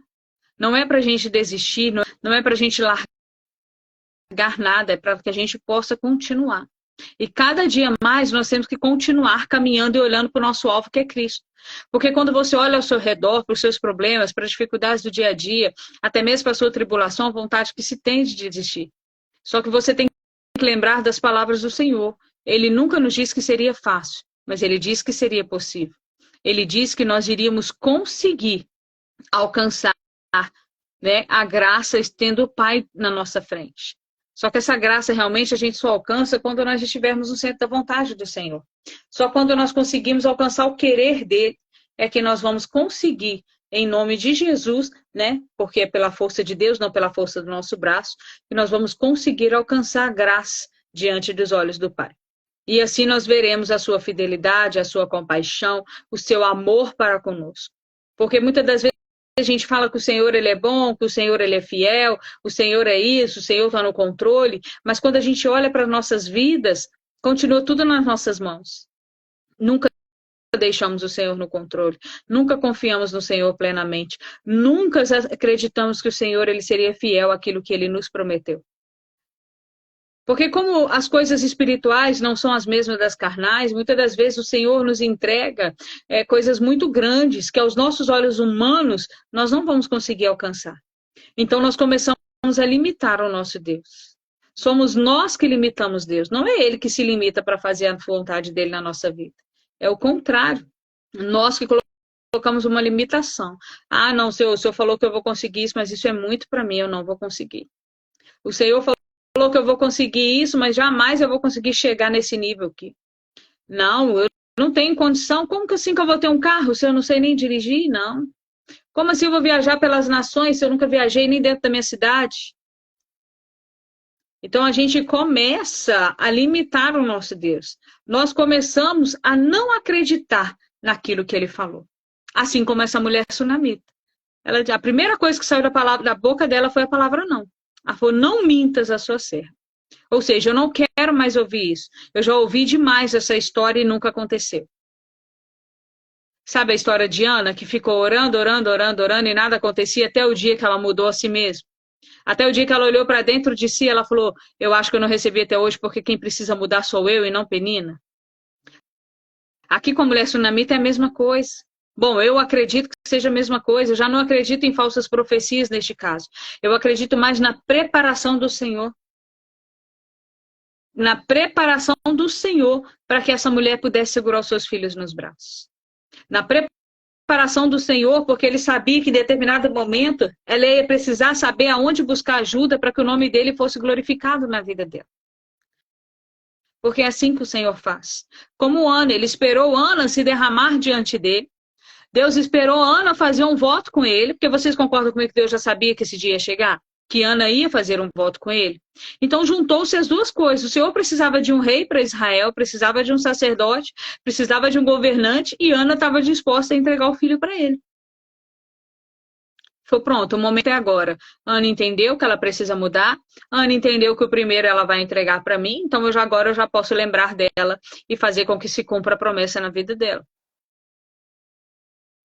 não é para a gente desistir, não é para a gente largar nada, é para que a gente possa continuar. E cada dia mais nós temos que continuar caminhando e olhando para o nosso alvo, que é Cristo. Porque quando você olha ao seu redor, para os seus problemas, para as dificuldades do dia a dia, até mesmo para a sua tribulação, a vontade que se tem de desistir. Só que você tem que lembrar das palavras do Senhor. Ele nunca nos disse que seria fácil, mas Ele disse que seria possível. Ele disse que nós iríamos conseguir alcançar, né, a graça tendo o Pai na nossa frente. Só que essa graça realmente a gente só alcança quando nós estivermos no centro da vontade do Senhor. Só quando nós conseguimos alcançar o querer dele é que nós vamos conseguir, em nome de Jesus, né? Porque é pela força de Deus, não pela força do nosso braço, que nós vamos conseguir alcançar a graça diante dos olhos do Pai. E assim nós veremos a sua fidelidade, a sua compaixão, o seu amor para conosco. Porque muitas das vezes a gente fala que o Senhor ele é bom, que o Senhor ele é fiel, o Senhor é isso, o Senhor está no controle, mas quando a gente olha para as nossas vidas, continua tudo nas nossas mãos. Nunca deixamos o Senhor no controle, nunca confiamos no Senhor plenamente, nunca acreditamos que o Senhor ele seria fiel àquilo que ele nos prometeu. Porque como as coisas espirituais não são as mesmas das carnais, muitas das vezes o Senhor nos entrega coisas muito grandes que aos nossos olhos humanos nós não vamos conseguir alcançar. Então nós começamos a limitar o nosso Deus. Somos nós que limitamos Deus, não é Ele que se limita para fazer a vontade dele na nossa vida. É o contrário. Nós que colocamos uma limitação. Ah, não, o senhor falou que eu vou conseguir isso, mas isso é muito para mim, eu não vou conseguir. O Senhor falou que eu vou conseguir isso, mas jamais eu vou conseguir chegar nesse nível aqui. Não, eu não tenho condição. Como que assim que eu vou ter um carro se eu não sei nem dirigir? Não. Como assim eu vou viajar pelas nações se eu nunca viajei nem dentro da minha cidade? Então a gente começa a limitar o nosso Deus. Nós começamos a não acreditar naquilo que ele falou. Assim como essa mulher sunamita. A primeira coisa que saiu da boca dela foi a palavra não. Ela falou, não mintas a sua serva. Ou seja, eu não quero mais ouvir isso. Eu já ouvi demais essa história e nunca aconteceu. Sabe a história de Ana, que ficou orando e nada acontecia até o dia que ela mudou a si mesma? Até o dia que ela olhou para dentro de si, ela falou, eu acho que eu não recebi até hoje porque quem precisa mudar sou eu e não Penina. Aqui com a mulher sunamita é a mesma coisa. Bom, eu acredito que seja a mesma coisa. Eu já não acredito em falsas profecias neste caso. Eu acredito mais na preparação do Senhor. Na preparação do Senhor para que essa mulher pudesse segurar os seus filhos nos braços. Na preparação do Senhor, porque ele sabia que em determinado momento ela ia precisar saber aonde buscar ajuda para que o nome dele fosse glorificado na vida dela. Porque é assim que o Senhor faz. Como Ana, ele esperou Ana se derramar diante dele. Deus esperou Ana fazer um voto com ele, porque vocês concordam comigo que Deus já sabia que esse dia ia chegar? Que Ana ia fazer um voto com ele. Então juntou-se as duas coisas. O Senhor precisava de um rei para Israel, precisava de um sacerdote, precisava de um governante, e Ana estava disposta a entregar o filho para ele. Foi pronto, o momento é agora. Ana entendeu que ela precisa mudar. Ana entendeu que o primeiro ela vai entregar para mim, então agora eu já posso lembrar dela e fazer com que se cumpra a promessa na vida dela.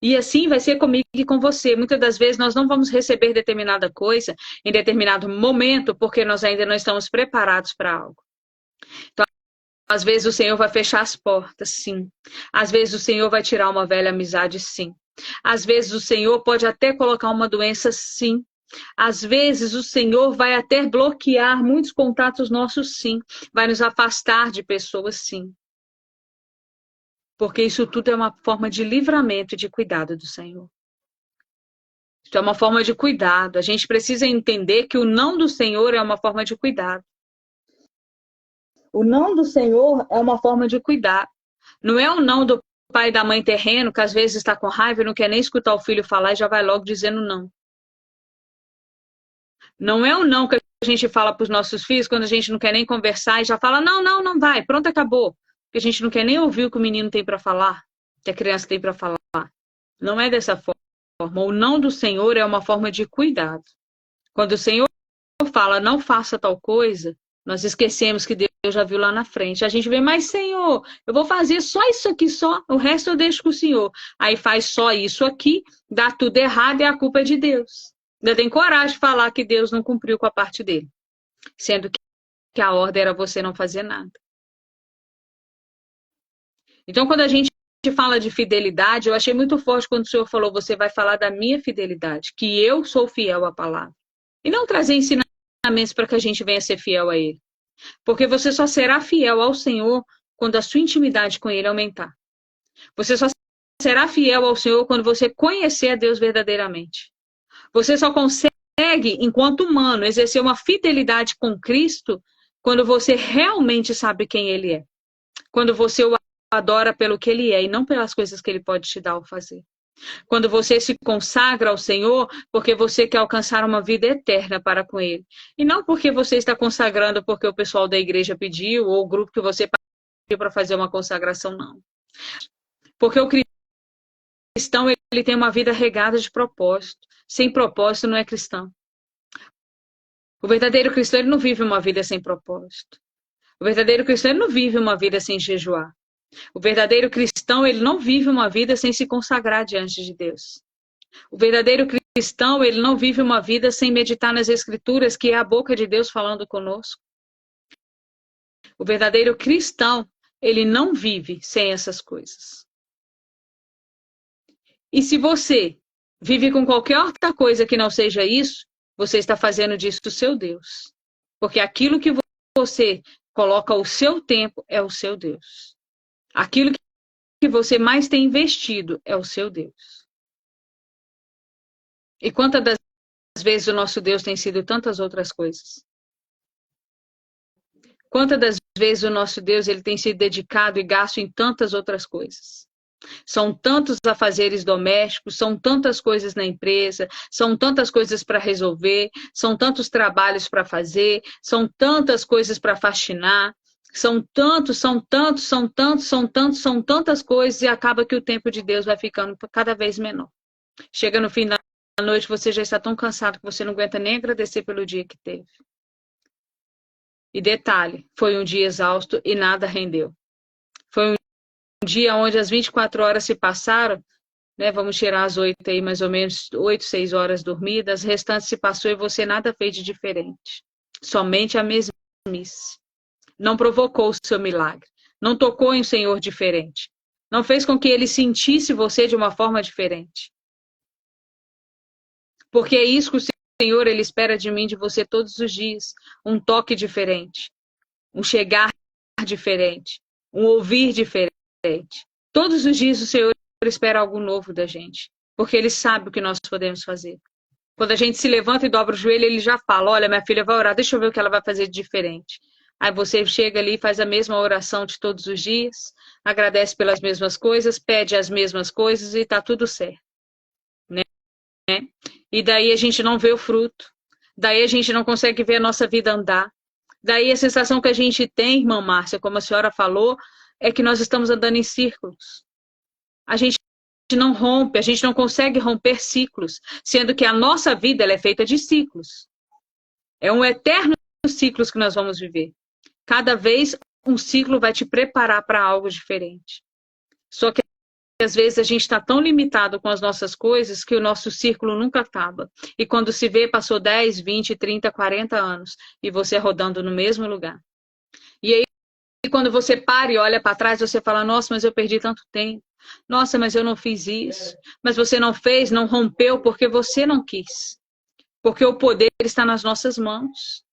E assim vai ser comigo e com você. Muitas das vezes nós não vamos receber determinada coisa em determinado momento porque nós ainda não estamos preparados para algo. Então, às vezes o Senhor vai fechar as portas, sim. Às vezes o Senhor vai tirar uma velha amizade, sim. Às vezes o Senhor pode até colocar uma doença, sim. Às vezes o Senhor vai até bloquear muitos contatos nossos, sim. Vai nos afastar de pessoas, sim. Porque isso tudo é uma forma de livramento e de cuidado do Senhor. Isso é uma forma de cuidado. A gente precisa entender que o não do Senhor é uma forma de cuidado. O não do Senhor é uma forma de cuidar. Não é o não do pai e da mãe terreno, que às vezes está com raiva e não quer nem escutar o filho falar e já vai logo dizendo não. Não é o não que a gente fala para os nossos filhos quando a gente não quer nem conversar e já fala, não vai, pronto, acabou. Porque a gente não quer nem ouvir o que o menino tem para falar, que a criança tem para falar. Não é dessa forma. O não do Senhor é uma forma de cuidado. Quando o Senhor fala, não faça tal coisa, nós esquecemos que Deus já viu lá na frente. A gente vê, mas Senhor, eu vou fazer só isso aqui, só. O resto eu deixo com o Senhor. Aí faz só isso aqui, dá tudo errado e a culpa é de Deus. Ainda tem coragem de falar que Deus não cumpriu com a parte dele. Sendo que a ordem era você não fazer nada. Então, quando a gente fala de fidelidade, eu achei muito forte quando o Senhor falou, você vai falar da minha fidelidade, que eu sou fiel à palavra. E não trazer ensinamentos para que a gente venha ser fiel a Ele. Porque você só será fiel ao Senhor quando a sua intimidade com Ele aumentar. Você só será fiel ao Senhor quando você conhecer a Deus verdadeiramente. Você só consegue, enquanto humano, exercer uma fidelidade com Cristo quando você realmente sabe quem Ele é. Quando você o adora pelo que Ele é e não pelas coisas que Ele pode te dar ou fazer. Quando você se consagra ao Senhor porque você quer alcançar uma vida eterna para com Ele. E não porque você está consagrando porque o pessoal da igreja pediu ou o grupo que você pediu para fazer uma consagração, não. Porque o cristão, ele tem uma vida regada de propósito. Sem propósito não é cristão. O verdadeiro cristão, ele não vive uma vida sem propósito. O verdadeiro cristão, ele não vive uma vida sem jejuar. O verdadeiro cristão, ele não vive uma vida sem se consagrar diante de Deus. O verdadeiro cristão, ele não vive uma vida sem meditar nas Escrituras, que é a boca de Deus falando conosco. O verdadeiro cristão, ele não vive sem essas coisas. E se você vive com qualquer outra coisa que não seja isso, você está fazendo disso o seu Deus. Porque aquilo que você coloca o seu tempo é o seu Deus. Aquilo que você mais tem investido é o seu Deus. E quantas das vezes o nosso Deus tem sido tantas outras coisas? Quantas das vezes o nosso Deus ele tem sido dedicado e gasto em tantas outras coisas? São tantos afazeres domésticos, são tantas coisas na empresa, são tantas coisas para resolver, são tantos trabalhos para fazer, são tantas coisas para faxinar, são tantas coisas e acaba que o tempo de Deus vai ficando cada vez menor. Chega no fim da noite, você já está tão cansado que você não aguenta nem agradecer pelo dia que teve. E detalhe, foi um dia exausto e nada rendeu. Foi um dia onde as 24 horas se passaram, né? Vamos tirar as 8 aí, mais ou menos 8, 6 horas dormidas, as restantes se passou e você nada fez de diferente. Somente a mesmice. Não provocou o seu milagre. Não tocou em um Senhor diferente. Não fez com que ele sentisse você de uma forma diferente. Porque é isso que o Senhor ele espera de mim, de você todos os dias. Um toque diferente. Um chegar diferente. Um ouvir diferente. Todos os dias o Senhor espera algo novo da gente. Porque ele sabe o que nós podemos fazer. Quando a gente se levanta e dobra o joelho, ele já fala, olha, minha filha vai orar, deixa eu ver o que ela vai fazer de diferente. Aí você chega ali e faz a mesma oração de todos os dias, agradece pelas mesmas coisas, pede as mesmas coisas e tá tudo certo. Né? E daí a gente não vê o fruto. Daí a gente não consegue ver a nossa vida andar. Daí a sensação que a gente tem, irmã Márcia, como a senhora falou, é que nós estamos andando em círculos. A gente não rompe, a gente não consegue romper ciclos, sendo que a nossa vida ela é feita de ciclos. É um eterno ciclo que nós vamos viver. Cada vez um ciclo vai te preparar para algo diferente. Só que às vezes a gente está tão limitado com as nossas coisas que o nosso círculo nunca acaba. E quando se vê, passou 10, 20, 30, 40 anos e você rodando no mesmo lugar. E aí, quando você para e olha para trás, você fala, nossa, mas eu perdi tanto tempo. Nossa, mas eu não fiz isso. Mas você não fez, não rompeu porque você não quis. Porque o poder está nas nossas mãos.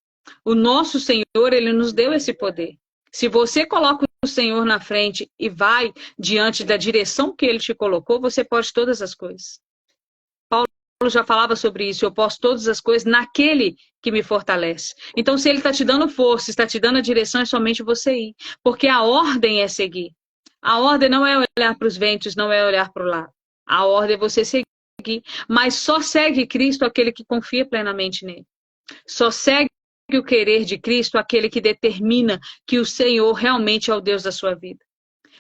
O nosso Senhor, ele nos deu esse poder. Se você coloca o Senhor na frente e vai diante da direção que ele te colocou, você pode todas as coisas. Paulo já falava sobre isso, eu posso todas as coisas naquele que me fortalece. Então, se ele está te dando força, está te dando a direção, é somente você ir. Porque a ordem é seguir. A ordem não é olhar para os ventos, não é olhar para o lado. A ordem é você seguir. Mas só segue Cristo aquele que confia plenamente nele. Só segue o querer de Cristo aquele que determina que o Senhor realmente é o Deus da sua vida.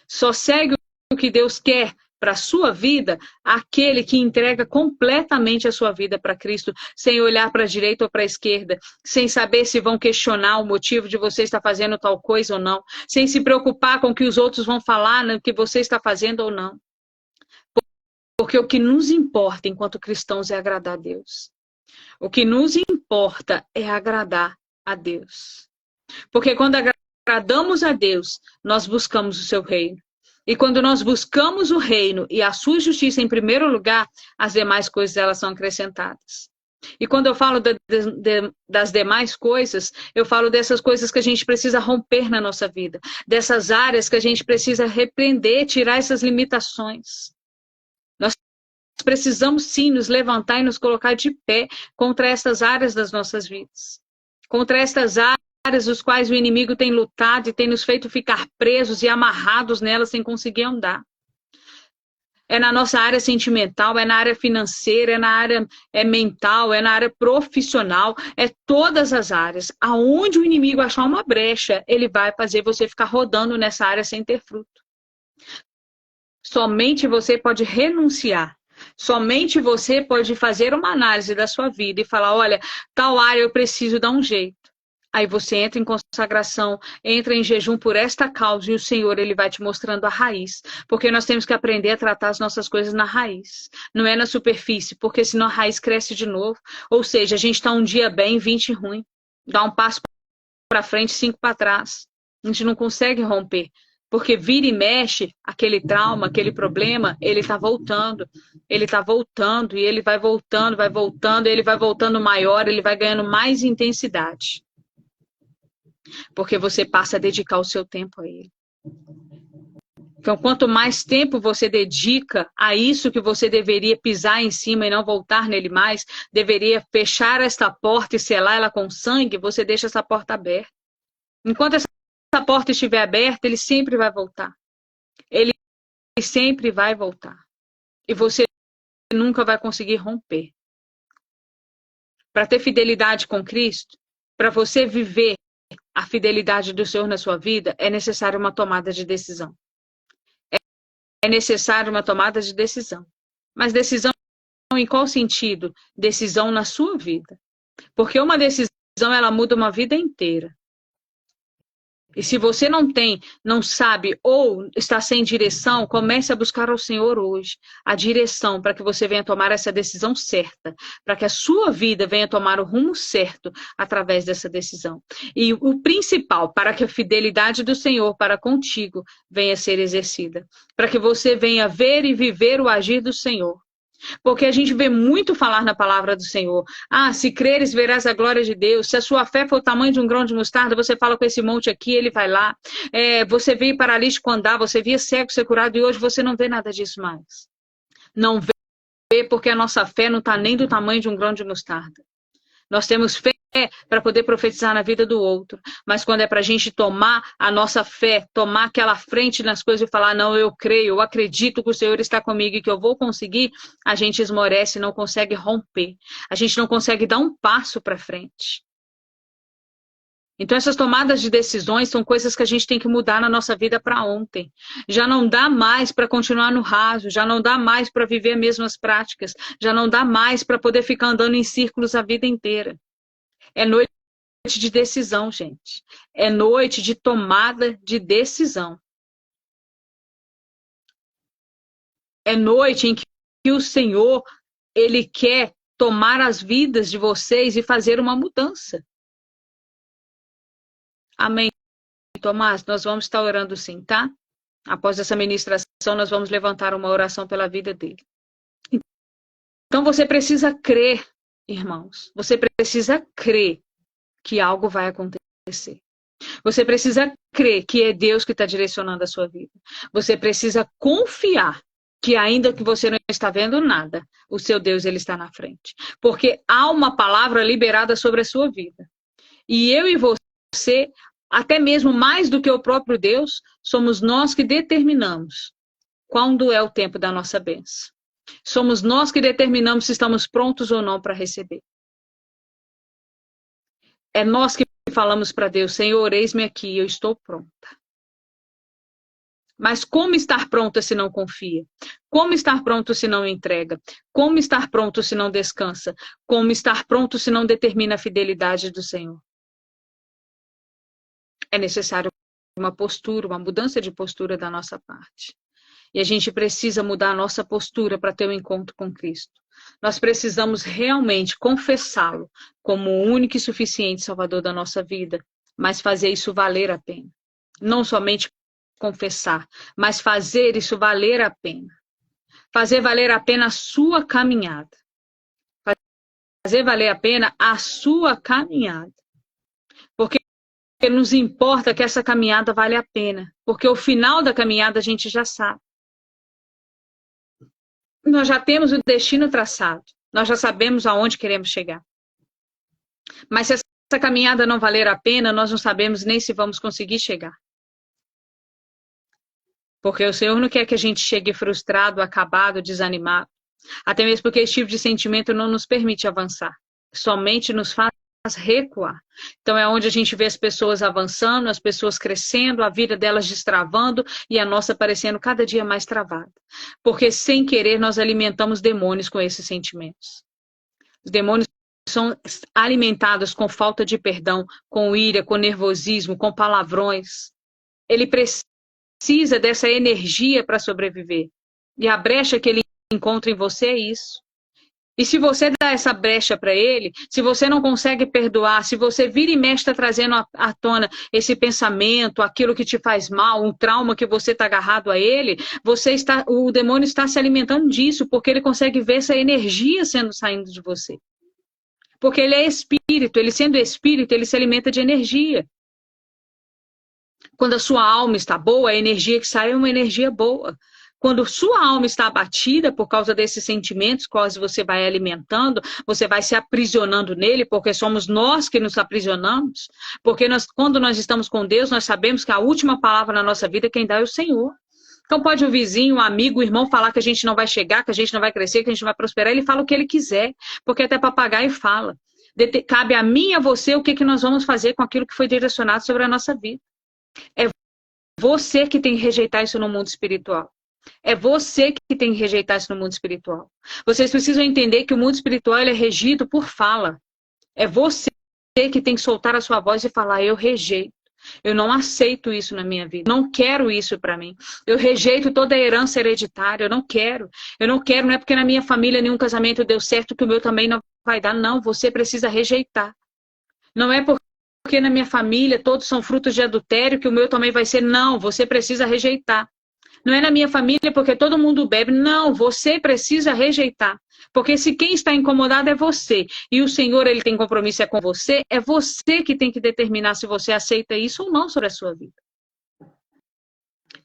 Só segue o que Deus quer para a sua vida aquele que entrega completamente a sua vida para Cristo, sem olhar para a direita ou para a esquerda, sem saber se vão questionar o motivo de você estar fazendo tal coisa ou não, sem se preocupar com o que os outros vão falar no que você está fazendo ou não. Porque o que nos importa enquanto cristãos é agradar a Deus. O que nos importa é agradar a Deus. Porque quando agradamos a Deus, nós buscamos o seu reino. E quando nós buscamos o reino e a sua justiça em primeiro lugar, as demais coisas elas são acrescentadas. E quando eu falo das demais coisas, eu falo dessas coisas que a gente precisa romper na nossa vida. Dessas áreas que a gente precisa repreender, tirar essas limitações. Nós precisamos sim nos levantar e nos colocar de pé contra essas áreas das nossas vidas. Contra essas áreas os quais o inimigo tem lutado e tem nos feito ficar presos e amarrados nelas sem conseguir andar. É na nossa área sentimental, é na área financeira, é na área mental, é na área profissional, é todas as áreas. Aonde o inimigo achar uma brecha, ele vai fazer você ficar rodando nessa área sem ter fruto. Somente você pode renunciar. Somente você pode fazer uma análise da sua vida e falar, olha, tal área eu preciso dar um jeito. Aí você entra em consagração, entra em jejum por esta causa e o Senhor ele vai te mostrando a raiz. Porque nós temos que aprender a tratar as nossas coisas na raiz. Não é na superfície, porque senão a raiz cresce de novo. Ou seja, a gente está um dia bem, 20 ruim. Dá um passo para frente, 5 para trás. A gente não consegue romper. Porque vira e mexe, aquele trauma, aquele problema, ele está voltando. Ele está voltando e ele vai voltando, ele vai voltando maior, ele vai ganhando mais intensidade. Porque você passa a dedicar o seu tempo a ele. Então, quanto mais tempo você dedica a isso que você deveria pisar em cima e não voltar nele mais, deveria fechar esta porta e selar ela com sangue, você deixa essa porta aberta. Enquanto essa porta estiver aberta, ele sempre vai voltar. Ele sempre vai voltar. E você nunca vai conseguir romper. Para ter fidelidade com Cristo, para você viver a fidelidade do Senhor na sua vida, é necessário uma tomada de decisão. É necessário uma tomada de decisão. Mas decisão em qual sentido? Decisão na sua vida. Porque uma decisão, ela muda uma vida inteira. E se você não sabe ou está sem direção, comece a buscar ao Senhor hoje a direção para que você venha tomar essa decisão certa, para que a sua vida venha tomar o rumo certo através dessa decisão. E o principal, para que a fidelidade do Senhor para contigo venha ser exercida, para que você venha ver e viver o agir do Senhor. Porque a gente vê muito falar na palavra do Senhor. Ah, se creres, verás a glória de Deus. Se a sua fé for o tamanho de um grão de mostarda, você fala com esse monte aqui, ele vai lá. Você via paralítico andar, você via cego ser curado, e hoje você não vê nada disso mais. Não vê porque a nossa fé não está nem do tamanho de um grão de mostarda. Nós temos fé para poder profetizar na vida do outro. Mas quando é para a gente tomar a nossa fé, tomar aquela frente nas coisas e falar, não, eu creio, eu acredito que o Senhor está comigo e que eu vou conseguir, a gente esmorece, não consegue romper. A gente não consegue dar um passo para frente. Então essas tomadas de decisões são coisas que a gente tem que mudar na nossa vida para ontem. Já não dá mais para continuar no raso, já não dá mais para viver as mesmas práticas, já não dá mais para poder ficar andando em círculos a vida inteira. É noite de decisão, gente. É noite de tomada de decisão. É noite em que o Senhor, Ele quer tomar as vidas de vocês e fazer uma mudança. Amém, Tomás? Nós vamos estar orando sim, tá? Após essa ministração, nós vamos levantar uma oração pela vida dele. Então você precisa crer, irmãos. Você precisa crer que algo vai acontecer. Você precisa crer que é Deus que está direcionando a sua vida. Você precisa confiar que ainda que você não está vendo nada, o seu Deus, ele está na frente. Porque há uma palavra liberada sobre a sua vida. E eu e você, até mesmo mais do que o próprio Deus, somos nós que determinamos quando é o tempo da nossa bênção. Somos nós que determinamos se estamos prontos ou não para receber. É nós que falamos para Deus, Senhor, eis-me aqui, eu estou pronta. Mas como estar pronta se não confia? Como estar pronto se não entrega? Como estar pronto se não descansa? Como estar pronto se não determina a fidelidade do Senhor? É necessário uma postura, uma mudança de postura da nossa parte. E a gente precisa mudar a nossa postura para ter um encontro com Cristo. Nós precisamos realmente confessá-lo como o único e suficiente Salvador da nossa vida, mas fazer isso valer a pena. Não somente confessar, mas fazer isso valer a pena. Fazer valer a pena a sua caminhada. Fazer valer a pena a sua caminhada. Porque nos importa que essa caminhada vale a pena. Porque o final da caminhada a gente já sabe. Nós já temos o destino traçado. Nós já sabemos aonde queremos chegar. Mas se essa caminhada não valer a pena, nós não sabemos nem se vamos conseguir chegar. Porque o Senhor não quer que a gente chegue frustrado, acabado, desanimado. Até mesmo porque esse tipo de sentimento não nos permite avançar. Somente nos faz recuar. Então é onde a gente vê as pessoas avançando, as pessoas crescendo, a vida delas destravando e a nossa parecendo cada dia mais travada. Porque sem querer nós alimentamos demônios com esses sentimentos. Os demônios são alimentados com falta de perdão, com ira, com nervosismo, com palavrões. Ele precisa dessa energia para sobreviver. E a brecha que ele encontra em você é isso. E se você dá essa brecha para ele, se você não consegue perdoar, se você vira e mexe está trazendo à tona esse pensamento, aquilo que te faz mal, um trauma que você está agarrado a ele, o demônio está se alimentando disso, porque ele consegue ver essa energia saindo de você. Porque ele é espírito, ele sendo espírito, ele se alimenta de energia. Quando a sua alma está boa, a energia que sai é uma energia boa. Quando sua alma está abatida por causa desses sentimentos, quais você vai alimentando, você vai se aprisionando nele, porque somos nós que nos aprisionamos. Porque quando nós estamos com Deus, nós sabemos que a última palavra na nossa vida quem dá é o Senhor. Então pode o vizinho, o amigo, o irmão falar que a gente não vai chegar, que a gente não vai crescer, que a gente não vai prosperar. Ele fala o que ele quiser, porque até papagaio fala. Cabe a mim e a você o que nós vamos fazer com aquilo que foi direcionado sobre a nossa vida. É você que tem que rejeitar isso no mundo espiritual. É você que tem que rejeitar isso no mundo espiritual. Vocês precisam entender que o mundo espiritual ele é regido por fala. É você que tem que soltar a sua voz e falar, eu rejeito. Eu não aceito isso na minha vida. Não quero isso para mim. Eu rejeito toda a herança hereditária. Eu não quero. Eu não quero, não é porque na minha família nenhum casamento deu certo que o meu também não vai dar. Não, você precisa rejeitar. Não é porque na minha família todos são frutos de adultério que o meu também vai ser. Não, você precisa rejeitar. Não é na minha família porque todo mundo bebe. Não, você precisa rejeitar. Porque se quem está incomodado é você, e o Senhor ele tem compromisso com você, é você que tem que determinar se você aceita isso ou não sobre a sua vida.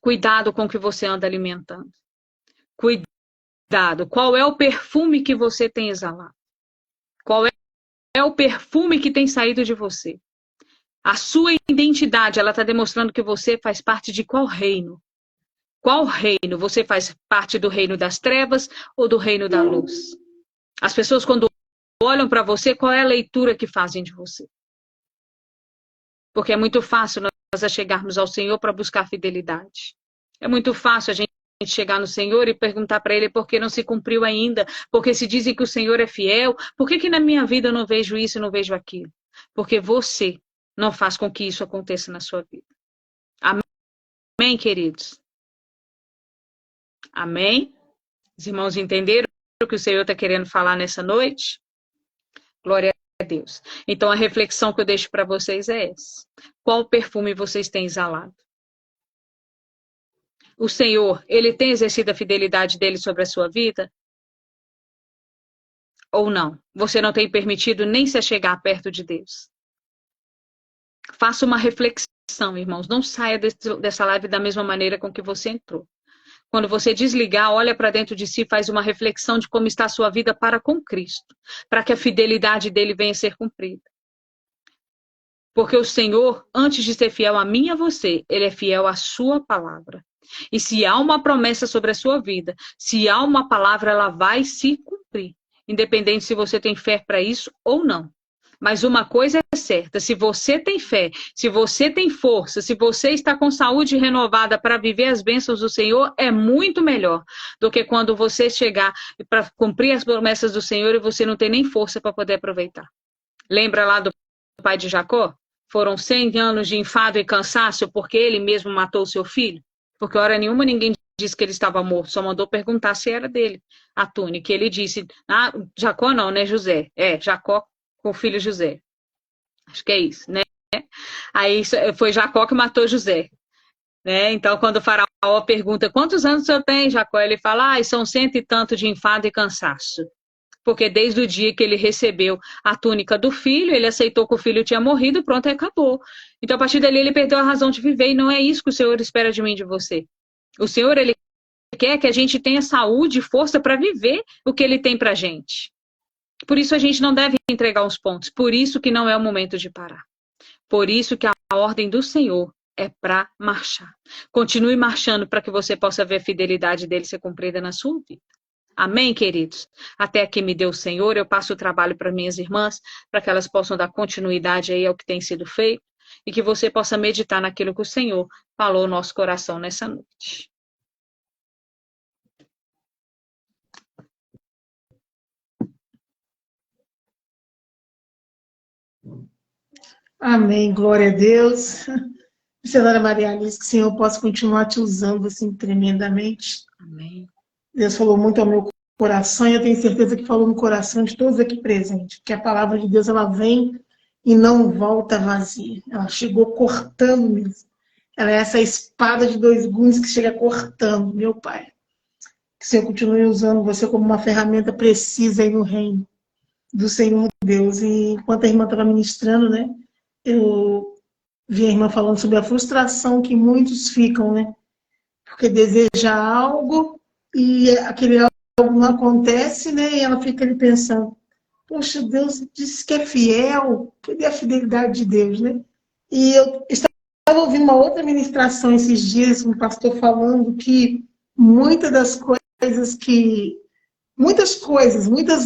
Cuidado com o que você anda alimentando. Cuidado. Qual é o perfume que você tem exalado? Qual é o perfume que tem saído de você? A sua identidade, ela está demonstrando que você faz parte de qual reino? Qual reino? Você faz parte do reino das trevas ou do reino da luz? As pessoas, quando olham para você, qual é a leitura que fazem de você? Porque é muito fácil nós chegarmos ao Senhor para buscar fidelidade. É muito fácil a gente chegar no Senhor e perguntar para Ele por que não se cumpriu ainda. Porque se dizem que o Senhor é fiel, por que na minha vida eu não vejo isso e não vejo aquilo? Porque você não faz com que isso aconteça na sua vida. Amém, queridos? Amém? Os irmãos entenderam o que o Senhor está querendo falar nessa noite? Glória a Deus. Então, a reflexão que eu deixo para vocês é essa. Qual perfume vocês têm exalado? O Senhor, Ele tem exercido a fidelidade dEle sobre a sua vida? Ou não? Você não tem permitido nem se chegar perto de Deus? Faça uma reflexão, irmãos. Não saia dessa live da mesma maneira com que você entrou. Quando você desligar, olha para dentro de si e faz uma reflexão de como está a sua vida para com Cristo, para que a fidelidade dele venha a ser cumprida. Porque o Senhor, antes de ser fiel a mim e a você, ele é fiel à sua palavra. E se há uma promessa sobre a sua vida, se há uma palavra, ela vai se cumprir, independente se você tem fé para isso ou não. Mas uma coisa é certa, se você tem fé, se você tem força, se você está com saúde renovada para viver as bênçãos do Senhor, é muito melhor do que quando você chegar para cumprir as promessas do Senhor e você não tem nem força para poder aproveitar. Lembra lá do pai de Jacó? Foram 100 anos de enfado e cansaço porque ele mesmo matou o seu filho? Porque hora nenhuma ninguém disse que ele estava morto, só mandou perguntar se era dele a túnica. Ele disse, Jacó não, né, José? Jacó com o filho José. Acho que é isso, né? Aí foi Jacó que matou José. Né? Então, quando o faraó pergunta, quantos anos o senhor tem, Jacó? Ele fala, são 100 e tanto de enfado e cansaço. Porque desde o dia que ele recebeu a túnica do filho, ele aceitou que o filho tinha morrido, pronto, e acabou. Então, a partir dali, ele perdeu a razão de viver, e não é isso que o Senhor espera de mim e de você. O Senhor, ele quer que a gente tenha saúde e força para viver o que ele tem pra gente. Por isso a gente não deve entregar os pontos. Por isso que não é o momento de parar. Por isso que a ordem do Senhor é para marchar. Continue marchando para que você possa ver a fidelidade dele ser cumprida na sua vida. Amém, queridos? Até aqui me deu o Senhor. Eu passo o trabalho para minhas irmãs, para que elas possam dar continuidade aí ao que tem sido feito e que você possa meditar naquilo que o Senhor falou no nosso coração nessa noite. Amém, glória a Deus. Senhora Maria Alice, que o Senhor possa continuar te usando assim tremendamente. Amém. Deus falou muito ao meu coração e eu tenho certeza que falou no coração de todos aqui presentes, que a palavra de Deus ela vem e não volta vazia. Ela chegou cortando mesmo. Ela é essa espada de dois gumes que chega cortando, meu Pai. Que o Senhor continue usando você como uma ferramenta precisa aí no reino do Senhor Deus. E enquanto a irmã estava ministrando, né, eu vi a irmã falando sobre a frustração que muitos ficam, né? Porque deseja algo e aquele algo não acontece, né? E ela fica ali pensando, poxa, Deus disse que é fiel, cadê a fidelidade de Deus, né? E eu estava ouvindo uma outra ministração esses dias, um pastor falando que muitas das coisas que, muitas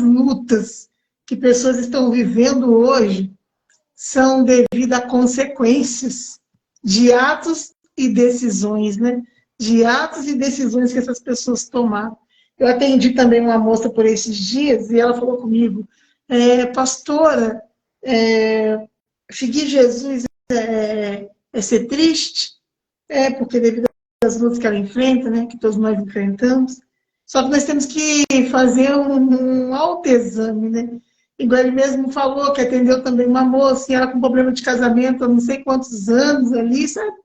lutas que pessoas estão vivendo hoje são devido a consequências de atos e decisões, né? De atos e decisões que essas pessoas tomaram. Eu atendi também uma moça por esses dias e ela falou comigo, pastora, seguir Jesus é ser triste? Porque devido às lutas que ela enfrenta, né? Que todos nós enfrentamos. Só que nós temos que fazer um autoexame, né? Igual ele mesmo falou, que atendeu também uma moça, e ela com problema de casamento há não sei quantos anos ali, sabe?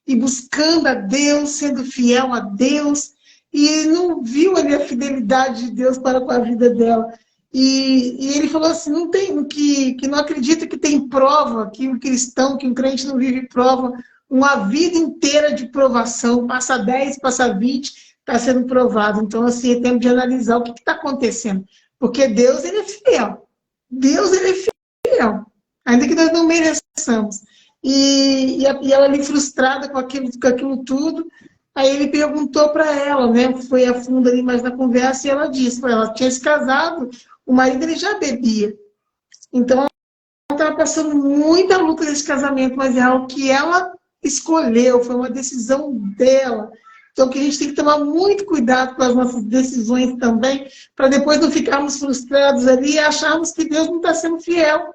E buscando a Deus, sendo fiel a Deus, e não viu ali a fidelidade de Deus para com a vida dela. E ele falou assim, não tem, que não acredita que tem prova, que um cristão, que um crente não vive prova, uma vida inteira de provação, passa 10, passa 20, está sendo provado. Então, assim, é tempo de analisar o que está acontecendo. Porque Deus, ele é fiel. Deus, ele é fiel, ainda que nós não mereçamos. E ela ali frustrada com aquilo tudo, aí ele perguntou para ela, né, foi a fundo ali mais na conversa, e ela disse, ela tinha se casado, o marido ele já bebia. Então, ela estava passando muita luta nesse casamento, mas é algo que ela escolheu, foi uma decisão dela. Então, que a gente tem que tomar muito cuidado com as nossas decisões também, para depois não ficarmos frustrados ali e acharmos que Deus não está sendo fiel.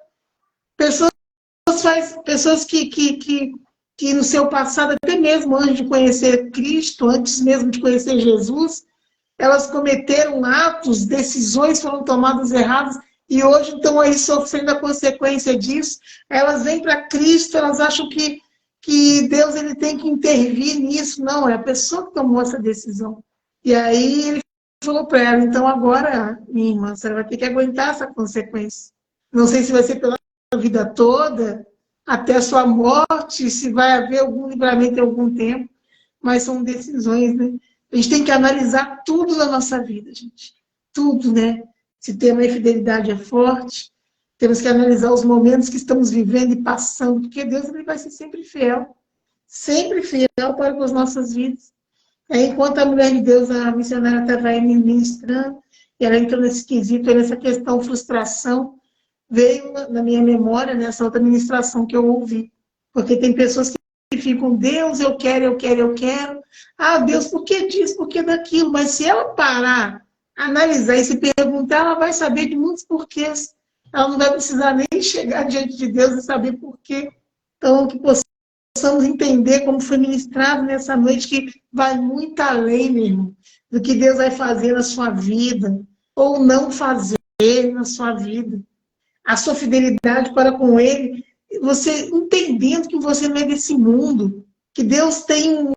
Pessoas que no seu passado, até mesmo antes de conhecer Cristo, antes mesmo de conhecer Jesus, elas cometeram atos, decisões foram tomadas erradas, e hoje estão aí sofrendo a consequência disso. Elas vêm para Cristo, elas acham que Deus ele tem que intervir nisso. Não, é a pessoa que tomou essa decisão. E aí ele falou para ela, então agora, minha irmã, você vai ter que aguentar essa consequência. Não sei se vai ser pela vida toda, até a sua morte, se vai haver algum livramento em algum tempo, mas são decisões, né? A gente tem que analisar tudo na nossa vida, gente. Tudo, né? Se tem uma infidelidade é forte, temos que analisar os momentos que estamos vivendo e passando, porque Deus ele vai ser sempre fiel para com as nossas vidas. Aí, enquanto a mulher de Deus, a missionária estava aí me ministrando, e ela entrou nesse quesito, nessa questão frustração, veio na minha memória, nessa outra ministração que eu ouvi. Porque tem pessoas que ficam, Deus, eu quero, eu quero, eu quero. Ah, Deus, por que disso, por que daquilo? Mas se ela parar, analisar e se perguntar, ela vai saber de muitos porquês. Ela não vai precisar nem chegar diante de Deus e saber porquê. Então, que possamos entender como foi ministrado nessa noite, que vai muito além, meu irmão, do que Deus vai fazer na sua vida, ou não fazer na sua vida. A sua fidelidade para com Ele, você entendendo que você não é desse mundo, que Deus tem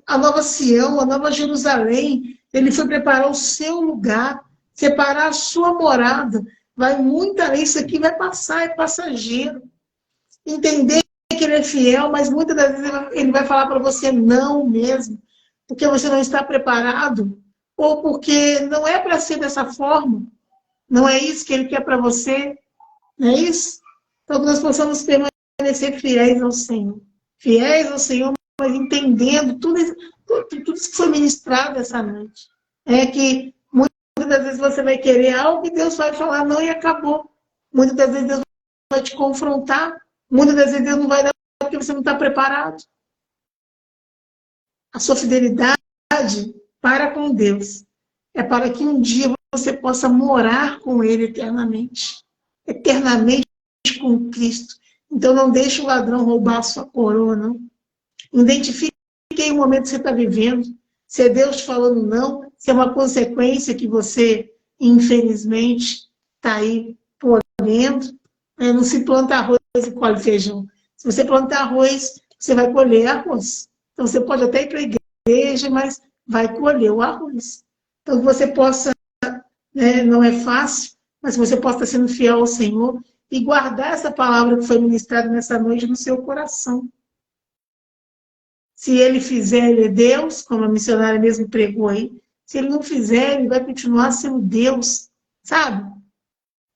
a nova Sião, a nova Jerusalém, Ele foi preparar o seu lugar, separar a sua morada, vai muito além, isso aqui vai passar, é passageiro. Entender que Ele é fiel, mas muitas das vezes Ele vai falar para você não mesmo, porque você não está preparado, ou porque não é para ser dessa forma. Não é isso que Ele quer para você? Não é isso? Então, que nós possamos permanecer fiéis ao Senhor. Fiéis ao Senhor, mas entendendo tudo isso que foi ministrado essa noite. É que muitas das vezes você vai querer algo e Deus vai falar não e acabou. Muitas das vezes Deus vai te confrontar. Muitas das vezes Deus não vai dar porque você não está preparado. A sua fidelidade para com Deus é para que um dia você possa morar com Ele eternamente. Eternamente com Cristo. Então não deixe o ladrão roubar a sua coroa, não. Identifique o momento que você está vivendo. Se é Deus te falando não, se é uma consequência que você, infelizmente, está aí colhendo. Não se planta arroz e colhe feijão. Se você plantar arroz, você vai colher arroz. Então você pode até ir para a igreja, mas vai colher o arroz. Então que você possa, não é fácil, mas que você possa estar sendo fiel ao Senhor e guardar essa palavra que foi ministrada nessa noite no seu coração. Se ele fizer, ele é Deus, como a missionária mesmo pregou aí. Se ele não fizer, ele vai continuar sendo Deus, sabe?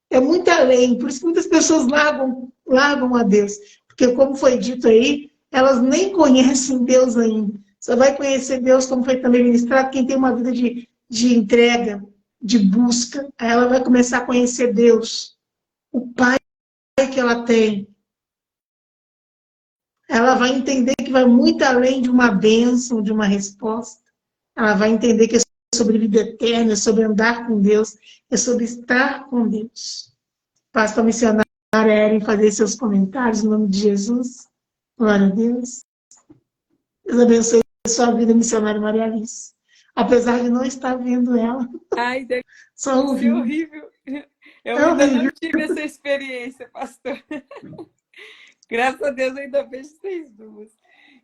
É muito além, por isso que muitas pessoas largam a Deus. Porque, como foi dito aí, elas nem conhecem Deus ainda. Só vai conhecer Deus, como foi também ministrado, quem tem uma vida de entrega, de busca. Aí ela vai começar a conhecer Deus, o Pai que ela tem. Ela vai entender que vai muito além de uma bênção, de uma resposta. Ela vai entender que é sobre vida eterna, é sobre andar com Deus, é sobre estar com Deus. Pastor missionária Eren fazer seus comentários em nome de Jesus. Glória a Deus. Deus abençoe a sua vida, missionária Maria Alice. Apesar de não estar vendo ela. Ai, deve Só ser ouvindo. horrível. Eu É ainda horrível. não tive essa experiência, pastor. Graças a Deus, eu ainda vejo vocês duas.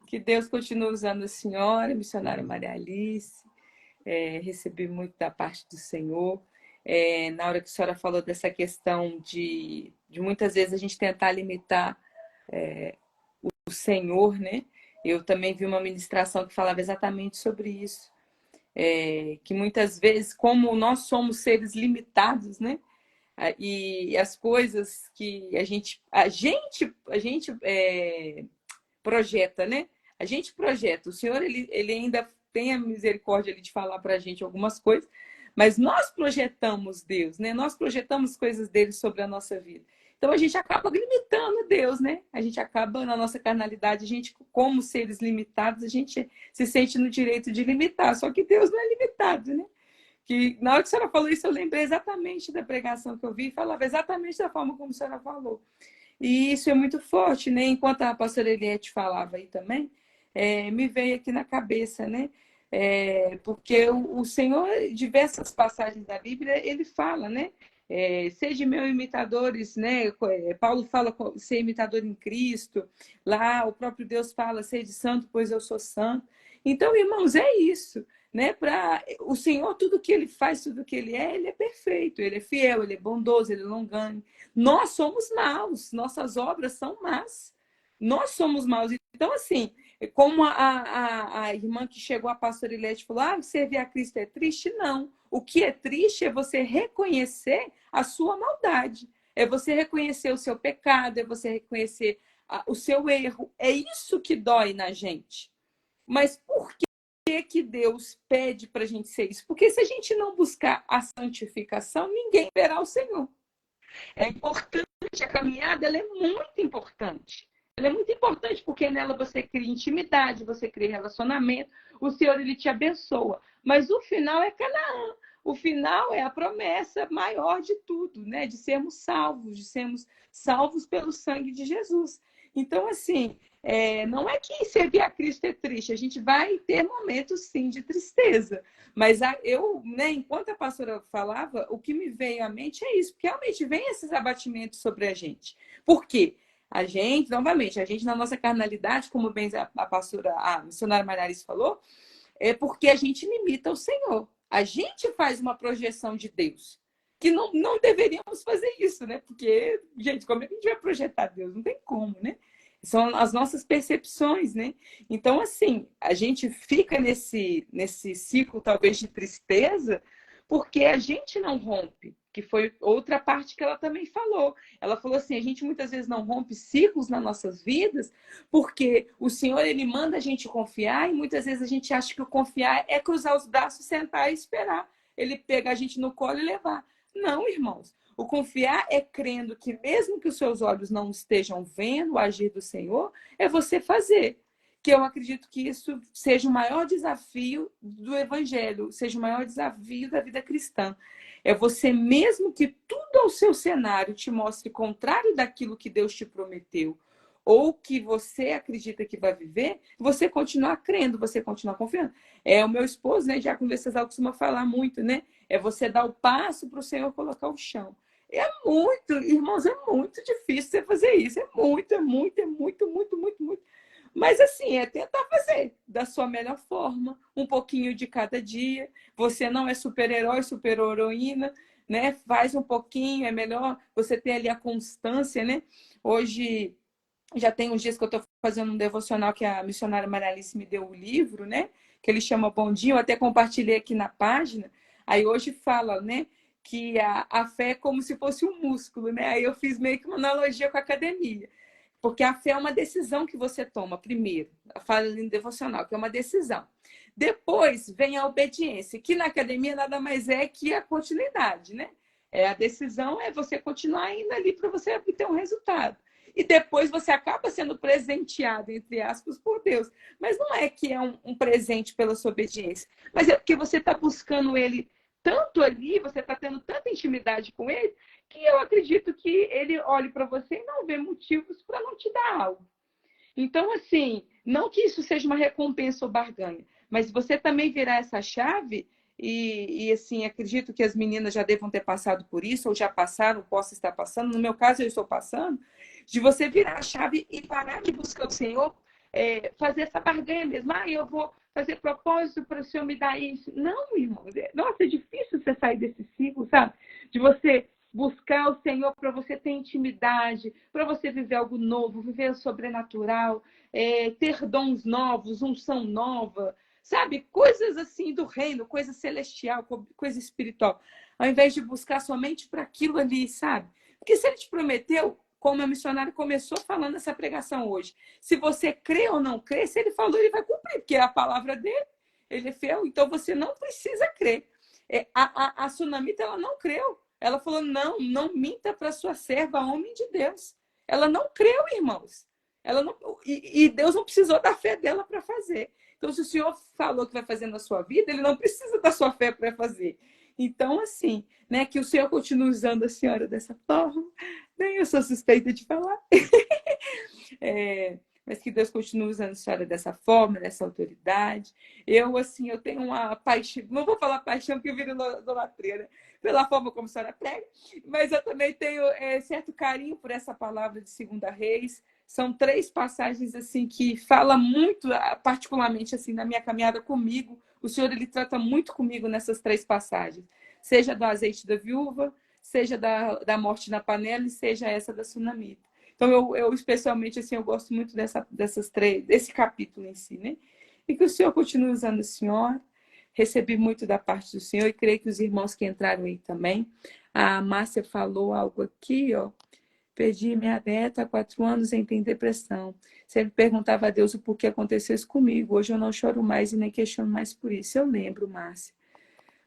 Que Deus continue usando a senhora, missionária Maria Alice. Recebi muito da parte do Senhor. Na hora que a senhora falou dessa questão de muitas vezes a gente tentar limitar o Senhor, né? Eu também vi uma ministração que falava exatamente sobre isso. Que muitas vezes, como nós somos seres limitados, né? E as coisas que a gente projeta, né? A gente projeta. O Senhor, ele ainda tem a misericórdia de falar para a gente algumas coisas, mas nós projetamos Deus, né? Nós projetamos coisas dele sobre a nossa vida. Então a gente acaba limitando Deus, né? A gente acaba, na nossa carnalidade, a gente, como seres limitados, a gente se sente no direito de limitar. Só que Deus não é limitado, né? Que na hora que a senhora falou isso, eu lembrei exatamente da pregação que eu vi, e falava exatamente da forma como a senhora falou. E isso é muito forte, né? Enquanto a pastora Eliette falava aí também, me veio aqui na cabeça, né? Porque o Senhor, diversas passagens da Bíblia, ele fala, né? Sede meus imitadores, né? Paulo fala ser imitador em Cristo. Lá o próprio Deus fala, sede santo, pois eu sou santo. Então, irmãos, é isso, né? Para o Senhor, tudo que ele faz, tudo que ele é perfeito, ele é fiel, ele é bondoso, ele é longânimo. Nós somos maus, nossas obras são más. Nós somos maus. Então, assim, como a irmã que chegou, a pastora Ilete, falou, servir a Cristo é triste? Não. O que é triste é você reconhecer a sua maldade. É você reconhecer o seu pecado, é você reconhecer o seu erro. É isso que dói na gente. Mas por que Deus pede para a gente ser isso? Porque se a gente não buscar a santificação, ninguém verá o Senhor. É importante, a caminhada ela é muito importante. Ela é muito importante porque nela você cria intimidade, você cria relacionamento, o Senhor ele te abençoa. Mas o final é Canaã. O final é a promessa maior de tudo, né? De sermos salvos pelo sangue de Jesus. Então, assim, não é que servir a Cristo é triste, a gente vai ter momentos, sim, de tristeza. Mas né, enquanto a pastora falava, o que me veio à mente é isso, porque realmente vem esses abatimentos sobre a gente. Por quê? A gente, novamente, na nossa carnalidade, como bem a missionária Maria Alice falou, é porque a gente limita o Senhor. A gente faz uma projeção de Deus, que não deveríamos fazer isso, né? Porque, gente, como é que a gente vai projetar Deus? Não tem como, né? São as nossas percepções, né? Então, assim, a gente fica nesse ciclo, talvez, de tristeza, porque a gente não rompe, que foi outra parte que ela também falou. Ela falou assim, a gente muitas vezes não rompe ciclos nas nossas vidas, porque o Senhor, ele manda a gente confiar, e muitas vezes a gente acha que o confiar é cruzar os braços, sentar e esperar. Ele pegar a gente no colo e levar. Não, irmãos. O confiar é crendo que mesmo que os seus olhos não estejam vendo o agir do Senhor, é você fazer. Que eu acredito que isso seja o maior desafio do Evangelho, seja o maior desafio da vida cristã. É você, mesmo que tudo ao seu cenário te mostre contrário daquilo que Deus te prometeu, ou que você acredita que vai viver, você continuar crendo, você continuar confiando. O meu esposo, né, Diácono Venceslau, costuma falar muito, né? É você dar o passo para o Senhor colocar o chão. Irmãos, é muito difícil você fazer isso. É muito. Mas assim, é tentar fazer da sua melhor forma, um pouquinho de cada dia. Você não é super-herói, super-heroína, né? Faz um pouquinho, é melhor você ter ali a constância, né? Hoje já tem uns dias que eu estou fazendo um devocional que a missionária Maralice me deu o livro, né? Que ele chama Bom Dia, eu até compartilhei aqui na página. Aí hoje fala, né? Que a fé é como se fosse um músculo, né? Aí eu fiz meio que uma analogia com a academia. Porque a fé é uma decisão que você toma primeiro. Fala ali no devocional, que é uma decisão. Depois vem a obediência, que na academia nada mais é que a continuidade, né? A decisão é você continuar indo ali para você obter um resultado. E depois você acaba sendo presenteado, entre aspas, por Deus. Mas não é que é um presente pela sua obediência, mas é porque você está buscando ele tanto ali, você está tendo tanta intimidade com ele, que eu acredito que ele olhe para você e não vê motivos para não te dar algo. Então, assim, não que isso seja uma recompensa ou barganha, mas você também virar essa chave, assim, acredito que as meninas já devam ter passado por isso, ou já passaram, posso estar passando, no meu caso eu estou passando, de você virar a chave e parar de buscar o Senhor, fazer essa barganha mesmo. Eu vou fazer propósito para o Senhor me dar isso. Não, irmão. Nossa, é difícil você sair desse ciclo, sabe? De você buscar o Senhor para você ter intimidade, para você viver algo novo, viver o sobrenatural, ter dons novos, unção nova, sabe? Coisas assim do reino, coisa celestial, coisa espiritual. Ao invés de buscar somente para aquilo ali, sabe? Porque se ele te prometeu, como a missionária começou falando essa pregação hoje, se você crê ou não crê, se ele falou, ele vai cumprir, porque é a palavra dele, ele é fiel, então você não precisa crer. A Sunamita, ela não creu. Ela falou, não minta para sua serva, homem de Deus. Ela não creu, irmãos. Ela não, e Deus não precisou da fé dela para fazer. Então, se o Senhor falou que vai fazer na sua vida, ele não precisa da sua fé para fazer. Então, assim, né, que o Senhor continue usando a senhora dessa forma. Nem eu sou suspeita de falar. Mas que Deus continue usando a senhora dessa forma, dessa autoridade. Eu, assim, eu tenho uma paixão, não vou falar paixão porque eu viro idolatria, né? Pela forma como a senhora prega, mas eu também tenho certo carinho por essa palavra de 2 Reis. São 3 passagens assim que fala muito, particularmente assim, na minha caminhada comigo. O Senhor, ele trata muito comigo nessas 3 passagens. Seja do azeite da viúva, seja da morte na panela e seja essa da Sunamita. Então, eu especialmente, assim, eu gosto muito dessas 3, desse capítulo em si, né? E que o Senhor continue usando a senhora. Recebi muito da parte do Senhor e creio que os irmãos que entraram aí também. A Márcia falou algo aqui, ó. Perdi minha neta há 4 anos e tem depressão. Sempre perguntava a Deus o porquê aconteceu isso comigo. Hoje eu não choro mais e nem questiono mais por isso. Eu lembro, Márcia,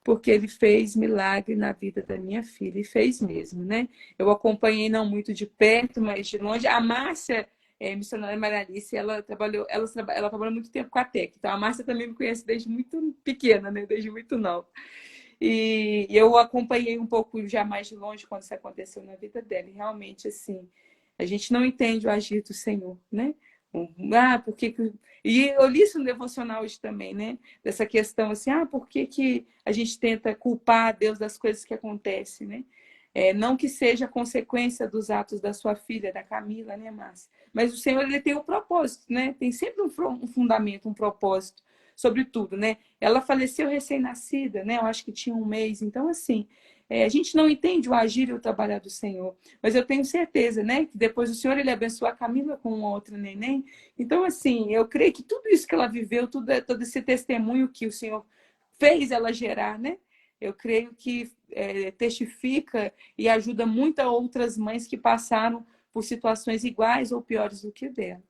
porque ele fez milagre na vida da minha filha, e fez mesmo, né? Eu acompanhei não muito de perto, mas de longe. A Márcia, missionária Maralice, ela trabalhou muito tempo com a TEC. Então, a Márcia também me conhece desde muito pequena, né? Desde muito nova. E eu acompanhei um pouco já mais de longe quando isso aconteceu na vida dela. E realmente, assim, a gente não entende o agir do Senhor, né? Porque... E eu li isso no devocional hoje também, né? Dessa questão assim, por que a gente tenta culpar a Deus das coisas que acontecem, né? Não que seja consequência dos atos da sua filha, da Camila, né, Márcia? Mas o Senhor, ele tem um propósito, né? Tem sempre um fundamento, um propósito sobre tudo, né? Ela faleceu recém-nascida, né? Eu acho que tinha 1 mês. Então, assim, a gente não entende o agir e o trabalhar do Senhor. Mas eu tenho certeza, né? Que depois o Senhor, ele abençoou a Camila com um outro neném. Então, assim, eu creio que tudo isso que ela viveu, todo esse testemunho que o Senhor fez ela gerar, né? Eu creio que testifica e ajuda muitas outras mães que passaram por situações iguais ou piores do que dela,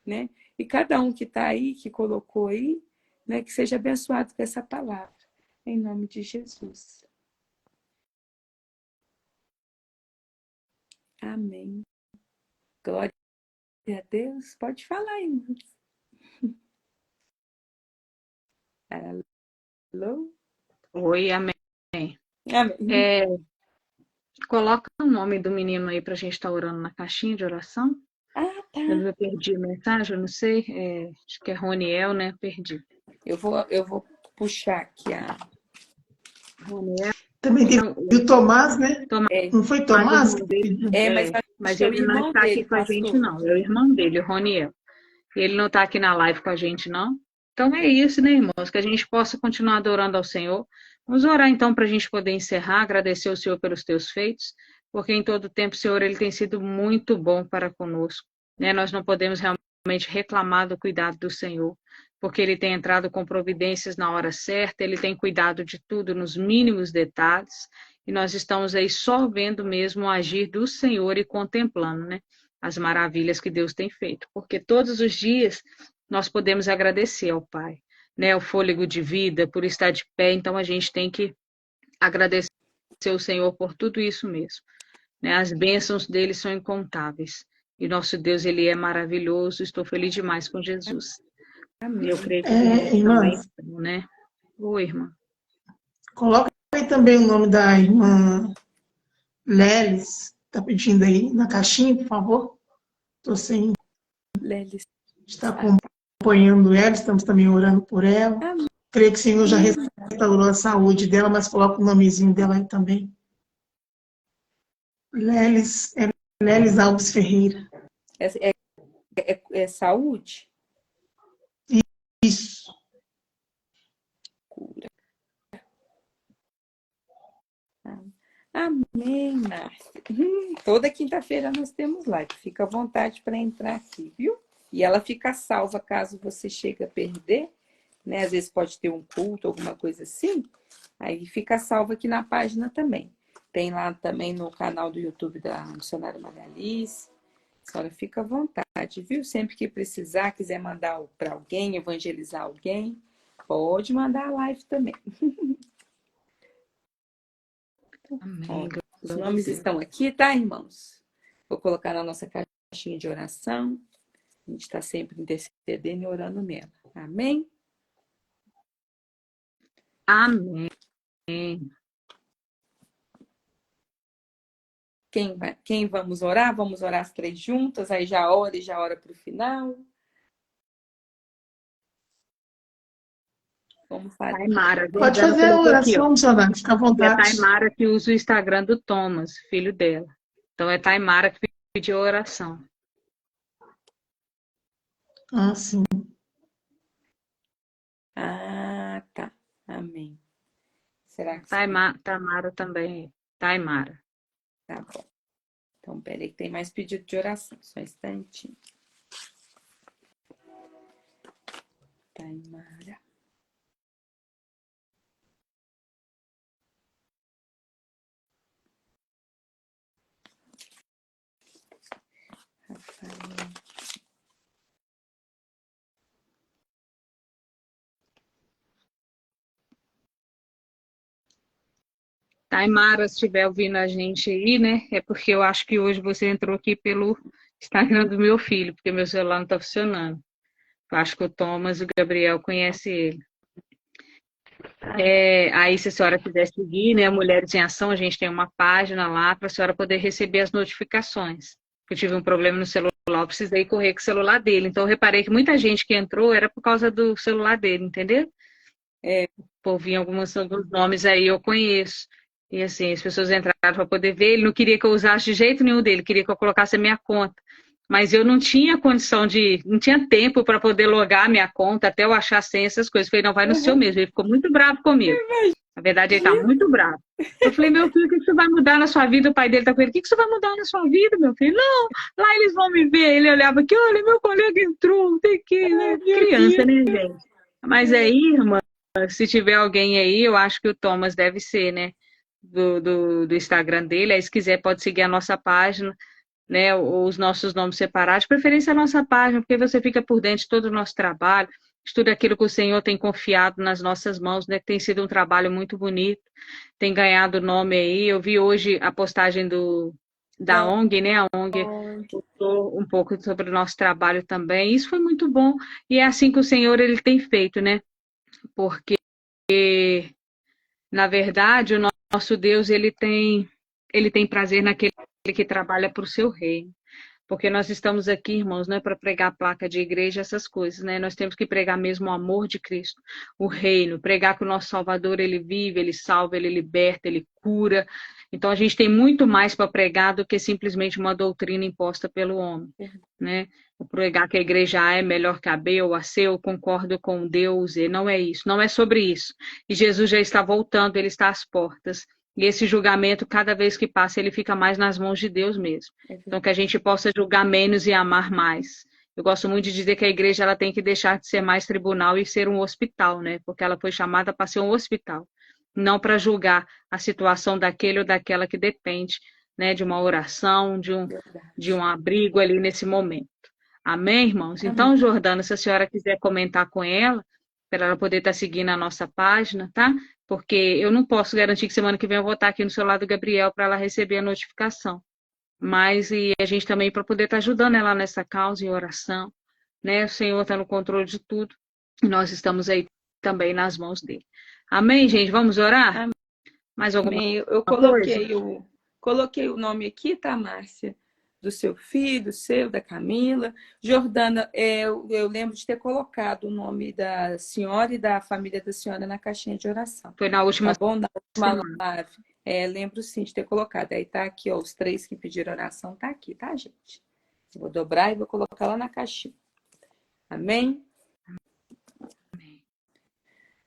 né? E cada um que está aí, que colocou aí, né, que seja abençoado com essa palavra. Em nome de Jesus. Amém. Glória a Deus. Pode falar aí. Alô? Oi, amém. Amém. Coloca o nome do menino aí para a gente estar orando na caixinha de oração. Tá. Eu já perdi a mensagem, eu não sei. Acho que é Roniel, né? Perdi. Eu vou puxar aqui a Roniel. Também tem o Tomás, né? Não foi Tomás? Mas ele não está aqui com a gente, não. É o irmão dele, o Roniel. Ele não está aqui na live com a gente, não. Então é isso, né, irmãos? Que a gente possa continuar adorando ao Senhor, Vamos orar então para a gente poder encerrar, agradecer ao Senhor pelos teus feitos, porque em todo tempo, Senhor, Ele tem sido muito bom para conosco, né? Nós não podemos realmente reclamar do cuidado do Senhor, porque Ele tem entrado com providências na hora certa, Ele tem cuidado de tudo nos mínimos detalhes, e nós estamos aí só vendo mesmo o agir do Senhor e contemplando, né, as maravilhas que Deus tem feito, porque todos os dias nós podemos agradecer ao Pai, né, o fôlego de vida, por estar de pé, então a gente tem que agradecer ao Senhor por tudo isso mesmo, né, as bênçãos dele são incontáveis, e nosso Deus, ele é maravilhoso, estou feliz demais com Jesus. Amém. Eu creio que os irmãos Irmã, também estão, né? Oi, irmã. coloca aí também o nome da irmã Lelis, está pedindo aí na caixinha, por favor. Estou sem Lelis. estar acompanhando ela, estamos também orando por ela. Amém. Creio que o Senhor já restaurou a saúde dela, mas coloca o nomezinho dela aí também. Lelis Alves Ferreira. É saúde? Isso. Cura. Amém, Márcia. Toda quinta-feira nós temos live. Fica à vontade para entrar aqui, viu? E ela fica salva caso você chegue a perder, né? Às vezes pode ter um culto, alguma coisa assim. Aí fica salva aqui na página também. Tem lá também no canal do YouTube da Missionária Magalice. A senhora fica à vontade, viu? Sempre que precisar, quiser mandar para alguém, evangelizar alguém, pode mandar a live também. Amém. Os nomes estão aqui, tá, irmãos? Vou colocar na nossa caixinha de oração. A gente está sempre intercedendo e orando nela. Amém? Amém. Quem vamos orar? Vamos orar as três juntas, aí já ora e já ora para o final. Vamos fazer. Taimara, Pode fazer a oração, missionária, fica à é vontade. Taimara que usa o Instagram do Thomas, filho dela. Então é Taimara que pediu oração. Ah, sim. Ah, tá. Amém. Será que Taimara também. Taimara. tá bom? Então, peraí que tem mais pedido de oração. Só um instantinho. Taimara. Rafael. Taimara, se estiver ouvindo a gente aí, né? É porque eu acho que hoje você entrou aqui pelo Instagram do meu filho, porque meu celular não está funcionando. Eu acho que o Thomas e o Gabriel conhecem ele. Aí, se a senhora quiser seguir, né, Mulheres em Ação, a gente tem uma página lá para a senhora poder receber as notificações. Eu tive um problema no celular, eu precisei correr com o celular dele. Então, eu reparei que muita gente que entrou era por causa do celular dele, entendeu? Por vir alguns nomes aí eu conheço. E assim, as pessoas entraram para poder ver. Ele não queria que eu usasse de jeito nenhum dele, queria que eu colocasse a minha conta. Mas eu não tinha condição não tinha tempo para poder logar a minha conta, até eu achar a senha, essas coisas. Eu falei, não, vai no seu mesmo. Ele ficou muito bravo comigo. Na verdade, ele tá muito bravo. Eu falei, meu filho, o que isso vai mudar na sua vida? O pai dele tá com ele, o que isso vai mudar na sua vida, meu filho? Não, lá eles vão me ver. Ele olhava aqui, olha, meu colega entrou, tem que, né? Criança, né, gente? Mas aí, irmã, se tiver alguém aí, eu acho que o Thomas deve ser, né? Do Instagram dele. Aí, se quiser, pode seguir a nossa página, né? Os nossos nomes separados. De preferência a nossa página, porque você fica por dentro de todo o nosso trabalho, de tudo aquilo que o Senhor tem confiado nas nossas mãos, né? Tem sido um trabalho muito bonito, tem ganhado nome aí. Eu vi hoje a postagem da ONG, né? A ONG postou um pouco sobre o nosso trabalho também. Isso foi muito bom. E é assim que o Senhor ele tem feito, né? Porque na verdade, o nosso Deus, ele tem prazer naquele que trabalha para o seu reino. Porque nós estamos aqui, irmãos, não é para pregar a placa de igreja, essas coisas, né? Nós temos que pregar mesmo o amor de Cristo, o reino, pregar que o nosso Salvador, ele vive, ele salva, ele liberta, ele cura. Então, a gente tem muito mais para pregar do que simplesmente uma doutrina imposta pelo homem, né? pregar que a igreja A é melhor que a B ou a C, eu concordo com Deus, e não é isso, não é sobre isso. E Jesus já está voltando, ele está às portas. E esse julgamento, cada vez que passa, ele fica mais nas mãos de Deus mesmo. Então, que a gente possa julgar menos e amar mais. Eu gosto muito de dizer que a igreja ela tem que deixar de ser mais tribunal e ser um hospital, né? Porque ela foi chamada para ser um hospital, não para julgar a situação daquele ou daquela que depende, né, de uma oração, de um abrigo ali nesse momento. Amém, irmãos? Então, Jordana, se a senhora quiser comentar com ela, para ela poder estar seguindo a nossa página, tá? Porque eu não posso garantir que semana que vem eu vou estar aqui no celular do Gabriel para ela receber a notificação. Mas e a gente também para poder estar ajudando ela nessa causa em oração, né? O Senhor está no controle de tudo. E nós estamos aí também nas mãos dele. Amém, gente? Vamos orar? Amém. Mais alguma Eu coisa? coloquei o nome aqui, tá, Márcia? Do seu filho, seu, da Camila. Jordana, eu lembro de ter colocado o nome da senhora e da família da senhora na caixinha de oração. Foi na última Tá bom? Na última semana. live. Lembro sim de ter colocado. Aí tá aqui, ó, os 3 que pediram oração, tá aqui, tá, gente? Eu vou dobrar e vou colocar lá na caixinha. Amém?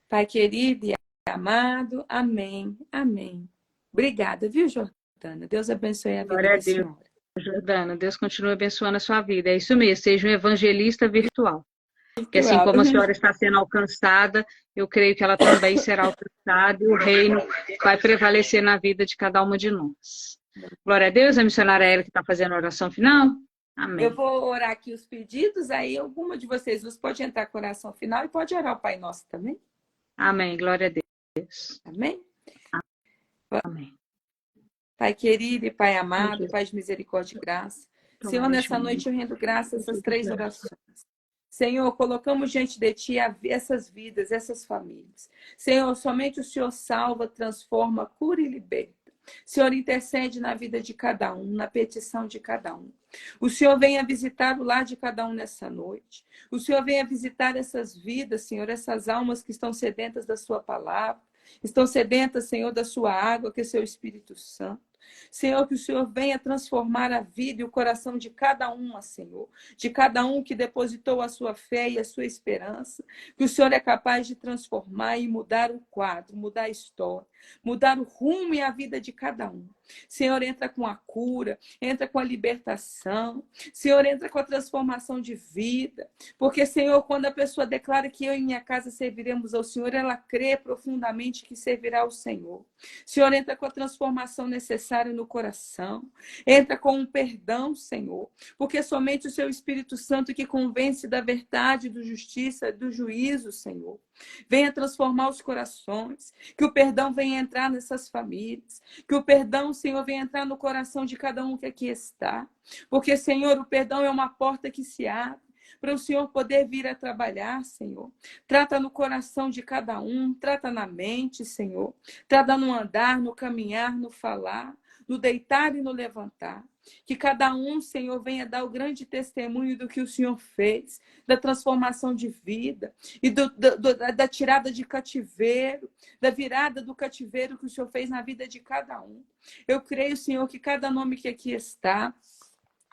Pai querido e amado, amém, amém. Obrigada, viu, Jordana? Deus abençoe a vida da senhora. Jordana, Deus continue abençoando a sua vida. É isso mesmo, seja um evangelista virtual. Que assim como a senhora está sendo alcançada, eu creio que ela também será alcançada e o reino vai prevalecer na vida de cada uma de nós. Glória a Deus, a missionária ela que está fazendo a oração final. Amém. Eu vou orar aqui os pedidos, aí alguma de vocês pode entrar com a oração final e pode orar o Pai Nosso também. Amém, glória a Deus. Amém? Amém. Pai querido e Pai amado, Pai de misericórdia e graça. Senhor, nessa noite eu rendo graças a essas 3 orações. Senhor, colocamos diante de Ti essas vidas, essas famílias. Senhor, somente o Senhor salva, transforma, cura e liberta. Senhor, intercede na vida de cada um, na petição de cada um. O Senhor venha visitar o lar de cada um nessa noite. O Senhor venha visitar essas vidas, Senhor, essas almas que estão sedentas da Sua palavra. Estão sedentas, Senhor, da Sua água, que é Seu Espírito Santo. Senhor, que o Senhor venha transformar a vida e o coração de cada uma, Senhor. De cada um que depositou a sua fé e a sua esperança. Que o Senhor é capaz de transformar e mudar o quadro, mudar a história. Mudar o rumo e a vida de cada um. Senhor, entra com a cura, entra com a libertação. Senhor, entra com a transformação de vida. Porque, Senhor, quando a pessoa declara que eu e minha casa serviremos ao Senhor, ela crê profundamente que servirá ao Senhor. Senhor, entra com a transformação necessária no coração. Entra com um perdão, Senhor. Porque somente o Seu Espírito Santo que convence da verdade, da justiça, do juízo, Senhor. Venha transformar os corações. Que o perdão venha entrar nessas famílias. Que o perdão, Senhor, venha entrar no coração de cada um que aqui está. Porque, Senhor, o perdão é uma porta que se abre para o Senhor poder vir a trabalhar, Senhor. Trata no coração de cada um, trata na mente, Senhor. Trata no andar, no caminhar, no falar, no deitar e no levantar. Que cada um, Senhor, venha dar o grande testemunho do que o Senhor fez, da transformação de vida e da tirada de cativeiro, da virada do cativeiro que o Senhor fez na vida de cada um. Eu creio, Senhor, que cada nome que aqui está,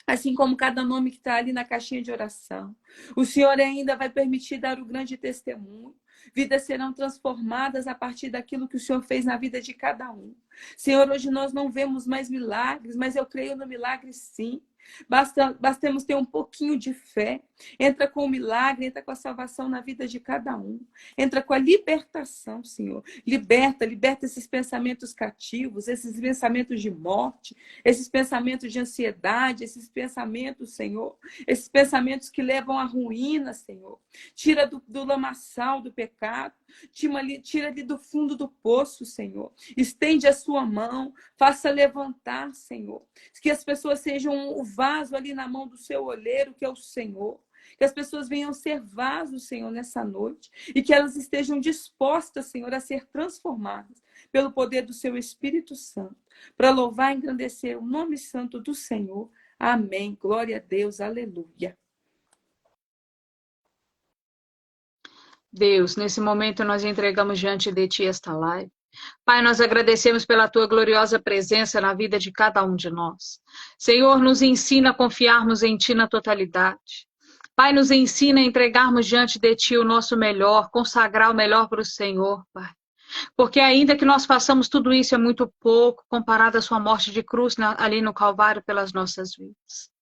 assim como cada nome que está ali na caixinha de oração, o Senhor ainda vai permitir dar o grande testemunho. Vidas serão transformadas a partir daquilo que o Senhor fez na vida de cada um. Senhor, hoje nós não vemos mais milagres, mas eu creio no milagre sim. Bastamos ter um pouquinho de fé. Entra com o milagre, entra com a salvação na vida de cada um. Entra com a libertação, Senhor. Liberta esses pensamentos cativos, esses pensamentos de morte, esses pensamentos de ansiedade, esses pensamentos, Senhor, esses pensamentos que levam à ruína, Senhor. Tira do lamaçal do pecado, tira ali do fundo do poço, Senhor. Estende a sua mão, faça levantar, Senhor. Que as pessoas sejam o vaso ali na mão do seu olheiro, que é o Senhor. Que as pessoas venham ser vasos, Senhor, nessa noite. E que elas estejam dispostas, Senhor, a ser transformadas pelo poder do seu Espírito Santo. Para louvar e engrandecer o nome santo do Senhor. Amém. Glória a Deus. Aleluia. Deus, nesse momento nós entregamos diante de Ti esta live. Pai, nós agradecemos pela Tua gloriosa presença na vida de cada um de nós. Senhor, nos ensina a confiarmos em Ti na totalidade. Pai, nos ensina a entregarmos diante de Ti o nosso melhor, consagrar o melhor para o Senhor, Pai. Porque ainda que nós façamos tudo isso, é muito pouco comparado à sua morte de cruz ali no Calvário pelas nossas vidas.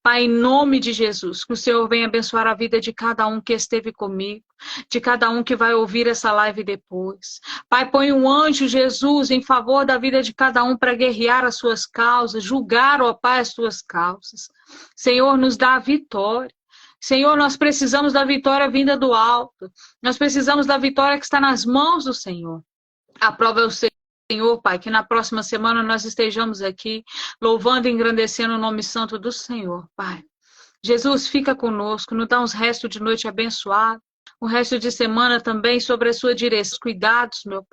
Pai, em nome de Jesus, que o Senhor venha abençoar a vida de cada um que esteve comigo, de cada um que vai ouvir essa live depois. Pai, põe um anjo, Jesus, em favor da vida de cada um para guerrear as suas causas, julgar, ó Pai, as suas causas. Senhor, nos dá a vitória. Senhor, nós precisamos da vitória vinda do alto. Nós precisamos da vitória que está nas mãos do Senhor. A prova é o Senhor, Pai, que na próxima semana nós estejamos aqui louvando e engrandecendo o nome santo do Senhor, Pai. Jesus, fica conosco, nos dá uns restos de noite abençoado, o resto de semana também sobre a sua direção. Cuidados, meu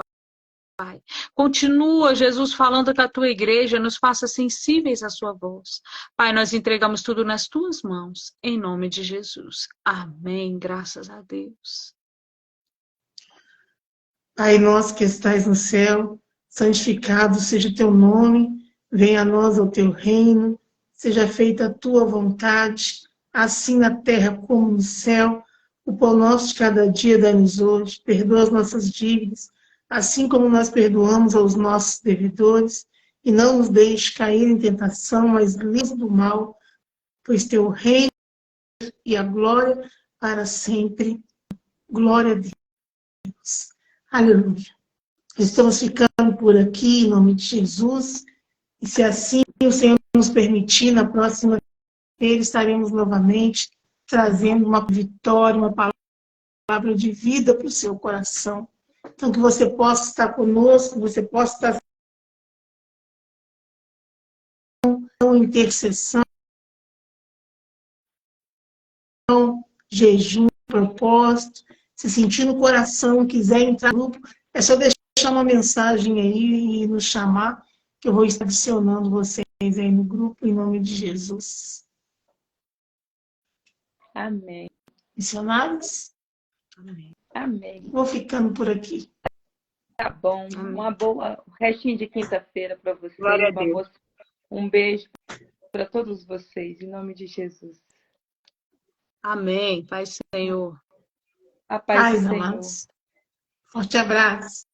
Pai. Continua, Jesus, falando com a tua igreja, nos faça sensíveis à sua voz. Pai, nós entregamos tudo nas tuas mãos, em nome de Jesus. Amém, graças a Deus. Pai nosso que estais no céu, santificado seja o teu nome, venha a nós o teu reino, seja feita a tua vontade, assim na terra como no céu. O pão nosso de cada dia dá-nos hoje, perdoa as nossas dívidas, assim como nós perdoamos aos nossos devedores, e não nos deixe cair em tentação, mas livra-nos do mal, pois teu reino e a glória para sempre. Glória a Deus. Aleluia. Estamos ficando por aqui, em nome de Jesus. E se assim o Senhor nos permitir, na próxima feira estaremos novamente trazendo uma vitória, uma palavra de vida para o seu coração. Então, que você possa estar conosco, você possa estar em intercessão, jejum, propósito. Se sentir no coração, quiser entrar no grupo, é só deixar uma mensagem aí e nos chamar, que eu vou estar adicionando vocês aí no grupo, em nome de Jesus. Amém. Missionários? Amém. Amém. Vou ficando por aqui. Tá bom. Amém. Uma boa restinho de quinta-feira para vocês. Glória a Deus. Um beijo para todos vocês, em nome de Jesus. Amém. Pai, Senhor. A paz do Paz, Senhor. amados. Forte abraço.